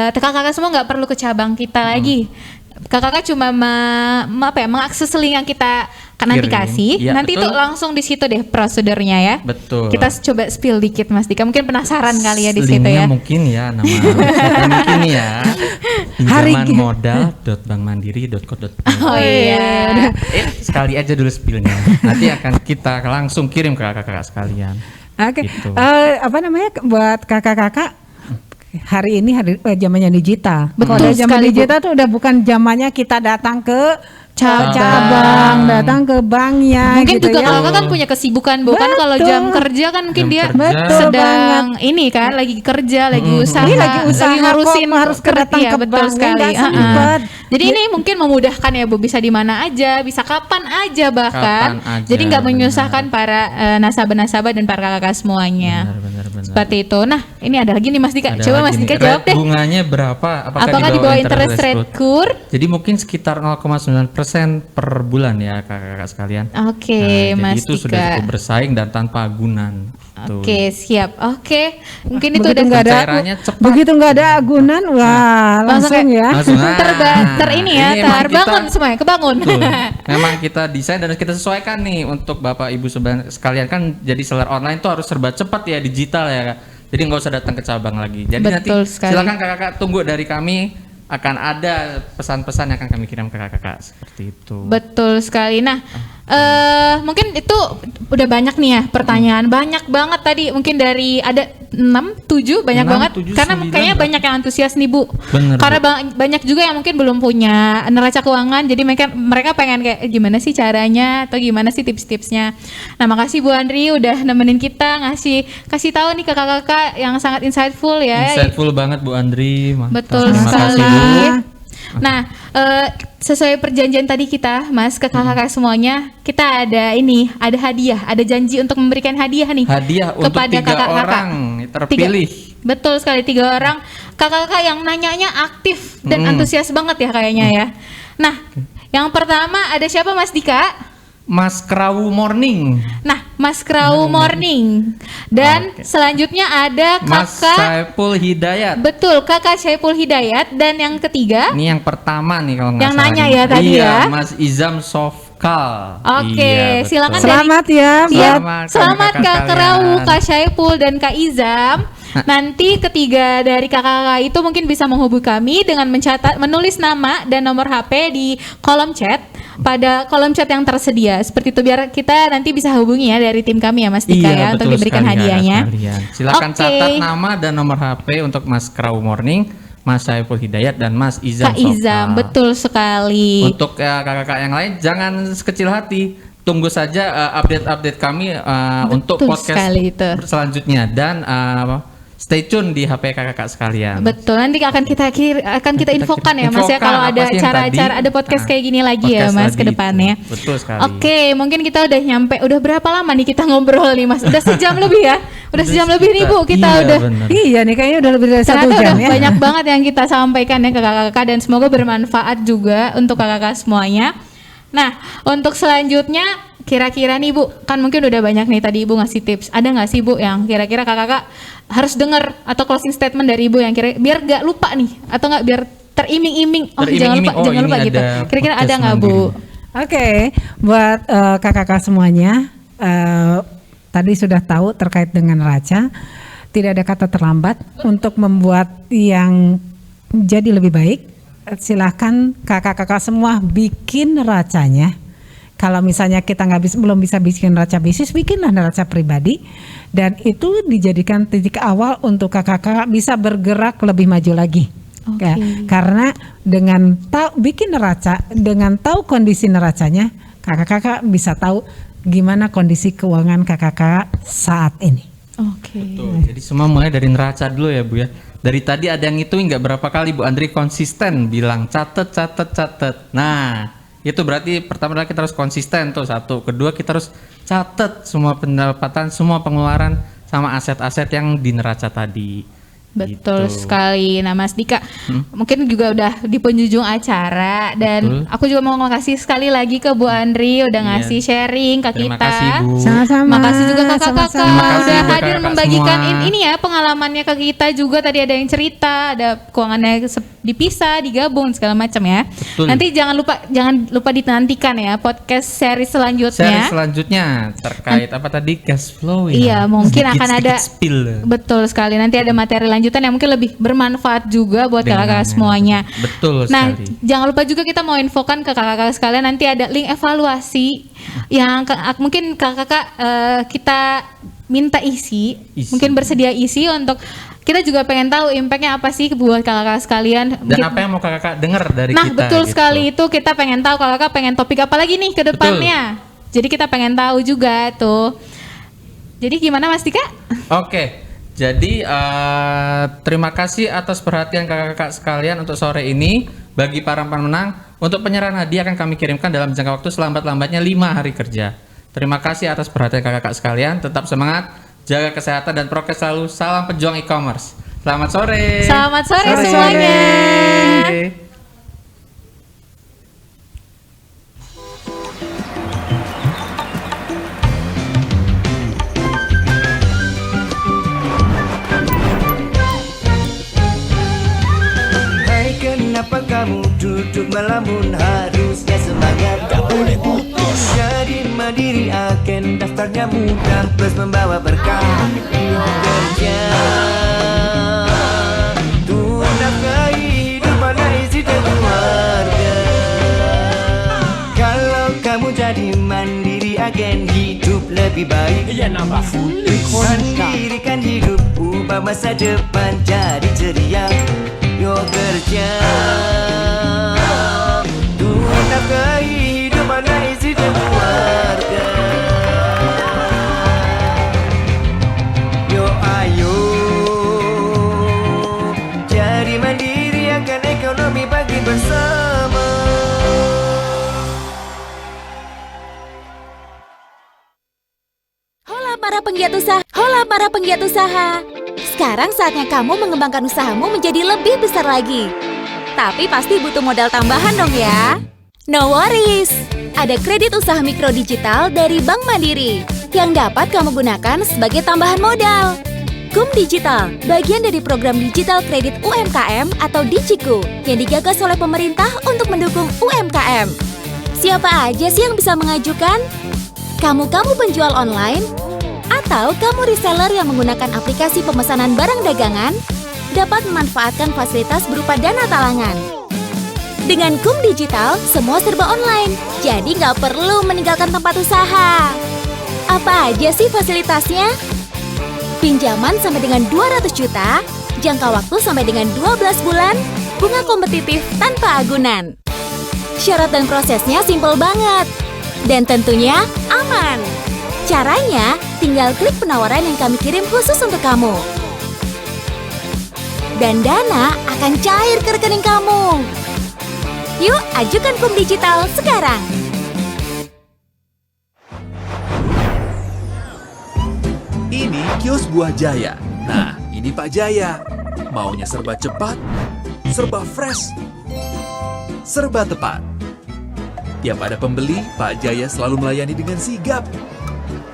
kakak-kakak semua nggak perlu ke cabang kita lagi. Kakak-kakak cuma mengakses link yang kita nanti Kirim. kasih. Iya, Nanti betul. itu langsung di situ deh prosedurnya ya. Betul. Kita coba spill dikit Mas Dika. Mungkin penasaran kali ya di situ Linknya ya. mungkin ya nama mungkin ya pinjamanmodal.bankmandiri.co.id. Oh iya. Sekali aja dulu spillnya. Nanti akan kita langsung kirim ke kakak-kakak sekalian. Oke. Gitu. Buat kakak-kakak hari ini zamannya digital. Betul Kalau zaman sekali, Bu. digital tuh udah bukan zamannya kita datang ke Cabang. cabang, datang ke banknya. Mungkin gitu juga ya. kakak kan punya kesibukan, bukan kalau Betul. jam kerja kan mungkin Jam dia kerja. Betul sedang ini kan lagi kerja, lagi usaha, Ini lagi usaha ngurusin kok, harus datang iya, ke betul bank, sekali. nggak sempet. Jadi ini mungkin memudahkan ya Bu, bisa di mana aja, bisa kapan aja bahkan. Kapan aja, Jadi nggak benar. menyusahkan para nasabah-nasabah dan para kakak semuanya. Benar. Seperti itu. Nah, ini ada lagi nih Mas Dika. Ada Coba lagi Mas Dika nih. jawab deh. Bunganya berapa? Apakah di bawah interest rate kur? Jadi mungkin sekitar 0,9% per bulan ya kakak-kakak sekalian. Oke, Nah, Mas jadi itu sudah Dika. cukup bersaing dan tanpa agunan. Tuh. Oke, siap. Oke, mungkin itu Begitu udah nggak ada, Pencairannya cepat. begitu nggak ada agunan, wah langsung kayak- ya. Langsung, ini ya, ini emang terbangun kita- semuanya, kebangun. Betul. Memang kita desain dan kita sesuaikan nih untuk Bapak Ibu sekalian kan jadi seller online tuh harus serba cepat ya, digital ya Kak. Jadi nggak usah datang ke cabang lagi. Jadi Betul nanti sekali. silakan kakak-kakak tunggu dari kami, akan ada pesan-pesan yang akan kami kirim ke kakak-kakak seperti itu. Betul sekali. Nah, mungkin itu udah banyak nih ya pertanyaan. Banyak banget tadi, mungkin dari ada 6, 7 banyak 6, banget. 7, Karena 9, kayaknya Mbak. banyak yang antusias nih Bu. Bener, Karena Bu. banyak juga yang mungkin belum punya neraca keuangan. Jadi mereka pengen kayak gimana sih caranya atau gimana sih tips-tipsnya. Nah, makasih Bu Andri udah nemenin kita kasih tahu nih ke kakak-kakak yang sangat insightful ya. Insightful banget Bu Andri. Betul Terima kasih sekali. Bu. Nah, sesuai perjanjian tadi kita, Mas, ke kakak-kakak semuanya, kita ada hadiah, ada janji untuk memberikan hadiah nih. Hadiah untuk kepada 3 kakak-kakak. orang terpilih. Betul sekali, 3 orang kakak-kakak yang nanyanya aktif dan antusias banget ya kayaknya ya. Nah, yang pertama ada siapa Mas Dika? Mas Krawu Morning. Nah, Mas Krau Morning. Dan selanjutnya ada Mas kakak, Saiful Hidayat. betul, kakak Syaiful Hidayat. Dan yang ketiga, Ini yang pertama nih kalau nggak Yang salah nanya nih. ya tadi Iya, ya. Mas Izam Sofkal. Oke, Iya, betul. silakan Selamat ya, Siap. Selamat, Selamat kakak-kakak Kak Kerau, sekalian. Kak Syaiful, dan Kak Izam. Nanti ketiga dari kakak-kakak itu mungkin bisa menghubungi kami dengan menulis nama dan nomor HP di kolom chat, pada kolom chat yang tersedia. Seperti itu biar kita nanti bisa hubungi ya dari tim kami ya Mas Dika ya untuk betul diberikan sekali, hadiahnya. kakak sekalian. Silakan Oke. catat nama dan nomor HP untuk Mas Krawu Morning, Mas Saiful Hidayat dan Mas Izam Kak Izam, Sofkal. betul sekali. Untuk kakak-kakak yang lain jangan sekecil hati. Tunggu saja update-update kami untuk Betul podcast sekali itu. selanjutnya dan stay tune di HP kakak-kakak sekalian. Betul, nanti akan kita infokan ya Mas ya infokan kalau apa ada sih yang cara-cara tadi. ada podcast Nah, kayak gini lagi ya podcast Mas ke lagi depannya. itu. Betul sekali. Oke, mungkin kita udah berapa lama nih kita ngobrol nih Mas? Udah sejam lebih ya? Udah sejam lebih nih Bu, kita Iya, udah bener. Iya nih kayaknya udah lebih dari 1 ternyata jam udah ya. banyak banget yang kita sampaikan ya ke kakak-kakak dan semoga bermanfaat juga untuk kakak-kakak semuanya. Nah, untuk selanjutnya kira-kira nih Bu, kan mungkin udah banyak nih tadi Ibu ngasih tips. Ada nggak sih Bu yang kira-kira kakak-kakak harus dengar atau closing statement dari Ibu yang biar gak lupa nih, atau nggak biar teriming-iming. Oh, jangan lupa, Teriming-iming, jangan ini lupa gitu. ada Kira-kira ada podcast nggak Bu? Mandiri. Oke, buat kakak-kakak semuanya, tadi sudah tahu terkait dengan neraca. Tidak ada kata terlambat untuk membuat yang jadi lebih baik. Silahkan kakak-kakak semua bikin neracanya. Kalau misalnya kita belum bisa bikin neraca bisnis, bikinlah neraca pribadi, dan itu dijadikan titik awal untuk kakak-kakak bisa bergerak lebih maju lagi. Oke. Ya, karena dengan bikin neraca, dengan tahu kondisi neracanya, kakak-kakak bisa tahu gimana kondisi keuangan kakak-kakak saat ini. Oke. Betul. Jadi semua mulai dari neraca dulu ya Bu ya. Dari tadi ada yang ngitungin nggak berapa kali Bu Andri konsisten bilang catet. Nah, itu berarti pertama kita harus konsisten tuh satu. Kedua kita harus catet semua pendapatan, semua pengeluaran sama aset-aset yang di neraca tadi. Betul Gitu. sekali. Nah Mas Dika, mungkin juga udah di penjujung acara, dan Betul. aku juga mau makasih sekali lagi ke Bu Andri udah Iya. ngasih sharing ke Terima kita. kasih Bu. Sama-sama. Makasih juga kakak-kakak Sama-sama. Terima kasih udah buat hadir kakak membagikan semua. ini ya pengalamannya ke kita juga. Tadi ada yang cerita, ada keuangannya dipisah, digabung segala macam ya. Betul. Nanti jangan lupa dinantikan ya podcast seri selanjutnya. Seri selanjutnya terkait apa tadi cash flow ya. Iya, mungkin akan ada spill. betul sekali. Nanti ada materi lanjutan yang mungkin lebih bermanfaat juga buat Dengan kakak-kakak yang semuanya. betul Nah, sekali. jangan lupa juga kita mau infokan ke kakak-kakak sekalian, nanti ada link evaluasi yang mungkin kakak-kakak kita minta isi, mungkin bersedia isi untuk kita juga pengen tahu impactnya apa sih buat kakak-kakak sekalian. Dan apa yang mau kakak dengar dari Nah, kita? betul gitu. sekali, itu kita pengen tahu kakak-kakak pengen topik apa lagi nih ke depannya. Jadi kita pengen tahu juga tuh. Jadi gimana Mas Dika? Oke. Jadi terima kasih atas perhatian kakak-kakak sekalian untuk sore ini. Bagi para pemenang, untuk penyerahan hadiah akan kami kirimkan dalam jangka waktu selambat-lambatnya 5 hari kerja. Terima kasih atas perhatian kakak-kakak sekalian. Tetap semangat, jaga kesehatan dan prokes selalu. Salam pejuang e-commerce. Selamat sore. Selamat sore semuanya. Hai, kenapa kamu duduk melamun? Harusnya semangat, gak boleh putus. Jadi mandiri agen, daftarnya mudah plus membawa berkah. Kerja tuh nafkahi hidup anak istri dan keluarga. Kalau kamu jadi mandiri agen, hidup lebih baik. Mandirikan hidup, ubah masa depan jadi ceria. Yo kerja tuh nafkahi hidup anak istri dan keluarga. Yo ayo jadi mandiri akan ekonomi bagi bersama. Hola para penggiat usaha. Sekarang saatnya kamu mengembangkan usahamu menjadi lebih besar lagi. Tapi pasti butuh modal tambahan dong ya. No worries. Ada kredit usaha mikro digital dari Bank Mandiri yang dapat kamu gunakan sebagai tambahan modal. KUM Digital, bagian dari program digital kredit UMKM atau Digiku yang digagas oleh pemerintah untuk mendukung UMKM. Siapa aja sih yang bisa mengajukan? Kamu penjual online? Atau kamu reseller yang menggunakan aplikasi pemesanan barang dagangan dapat memanfaatkan fasilitas berupa dana talangan. Dengan KUM Digital, semua serba online, jadi nggak perlu meninggalkan tempat usaha. Apa aja sih fasilitasnya? Pinjaman sampai dengan 200 juta, jangka waktu sampai dengan 12 bulan, bunga kompetitif tanpa agunan. Syarat dan prosesnya simpel banget, dan tentunya aman. Caranya, tinggal klik penawaran yang kami kirim khusus untuk kamu. Dan dana akan cair ke rekening kamu. Yuk, ajukan KUM Digital sekarang. Ini kios Buah Jaya. Nah, ini Pak Jaya. Maunya serba cepat, serba fresh, serba tepat. Tiap ada pembeli, Pak Jaya selalu melayani dengan sigap.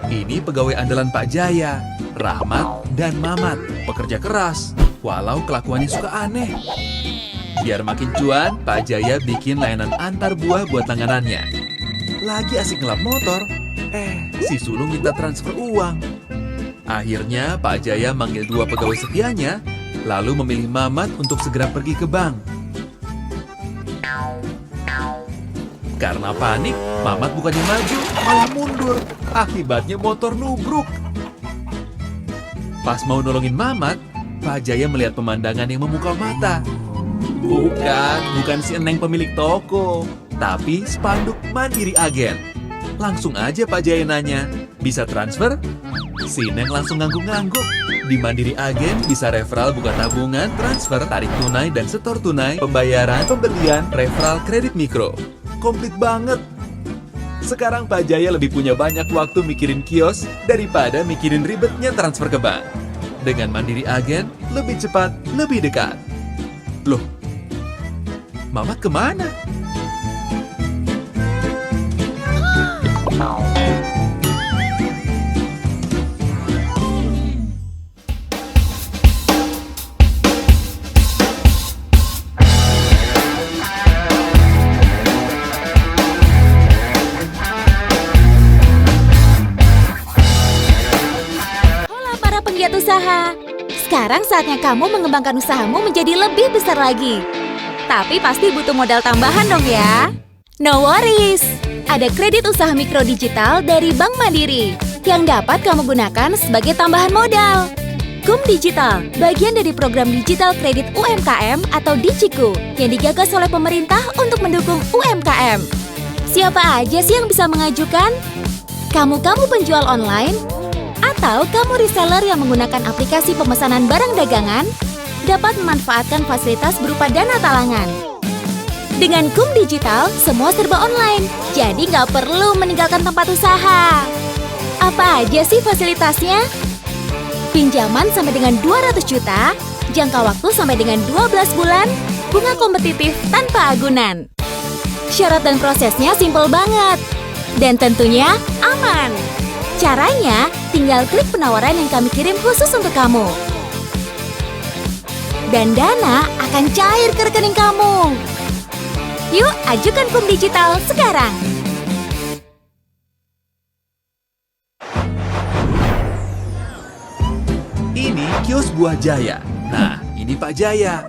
Ini pegawai andalan Pak Jaya, Rahmat dan Mamat, pekerja keras, walau kelakuannya suka aneh. Biar makin cuan, Pak Jaya bikin layanan antar buah buat langganannya. Lagi asik ngelap motor, si sulung minta transfer uang. Akhirnya Pak Jaya manggil 2 pegawai setianya, lalu memilih Mamat untuk segera pergi ke bank. Karena panik, Mamat bukannya maju, malah mundur. Akibatnya motor nubruk. Pas mau nolongin Mamat, Pak Jaya melihat pemandangan yang memukau mata. Bukan si Eneng pemilik toko, tapi spanduk Mandiri Agen. Langsung aja Pak Jaya nanya, bisa transfer? Si Neng langsung ngangguk-ngangguk. Di Mandiri Agen bisa referral buka tabungan, transfer, tarik tunai, dan setor tunai, pembayaran, pembelian, referral kredit mikro. Komplit banget. Sekarang Pak Jaya lebih punya banyak waktu mikirin kios daripada mikirin ribetnya transfer ke bank. Dengan Mandiri Agen, lebih cepat, lebih dekat. Loh, Mamat kemana? Penggiat usaha. Sekarang saatnya kamu mengembangkan usahamu menjadi lebih besar lagi. Tapi pasti butuh modal tambahan dong ya. No worries. Ada kredit usaha mikro digital dari Bank Mandiri yang dapat kamu gunakan sebagai tambahan modal. KUM Digital, bagian dari program digital kredit UMKM atau DICIKU yang digagas oleh pemerintah untuk mendukung UMKM. Siapa aja sih yang bisa mengajukan? Kamu penjual online? Atau kamu reseller yang menggunakan aplikasi pemesanan barang dagangan dapat memanfaatkan fasilitas berupa dana talangan. Dengan KUM Digital, semua serba online, jadi nggak perlu meninggalkan tempat usaha. Apa aja sih fasilitasnya? Pinjaman sampai dengan 200 juta, jangka waktu sampai dengan 12 bulan, bunga kompetitif tanpa agunan. Syarat dan prosesnya simpel banget, dan tentunya aman. Caranya, tinggal klik penawaran yang kami kirim khusus untuk kamu. Dan dana akan cair ke rekening kamu. Yuk, ajukan KUM Digital sekarang. Ini kios buah Jaya. Nah, ini Pak Jaya.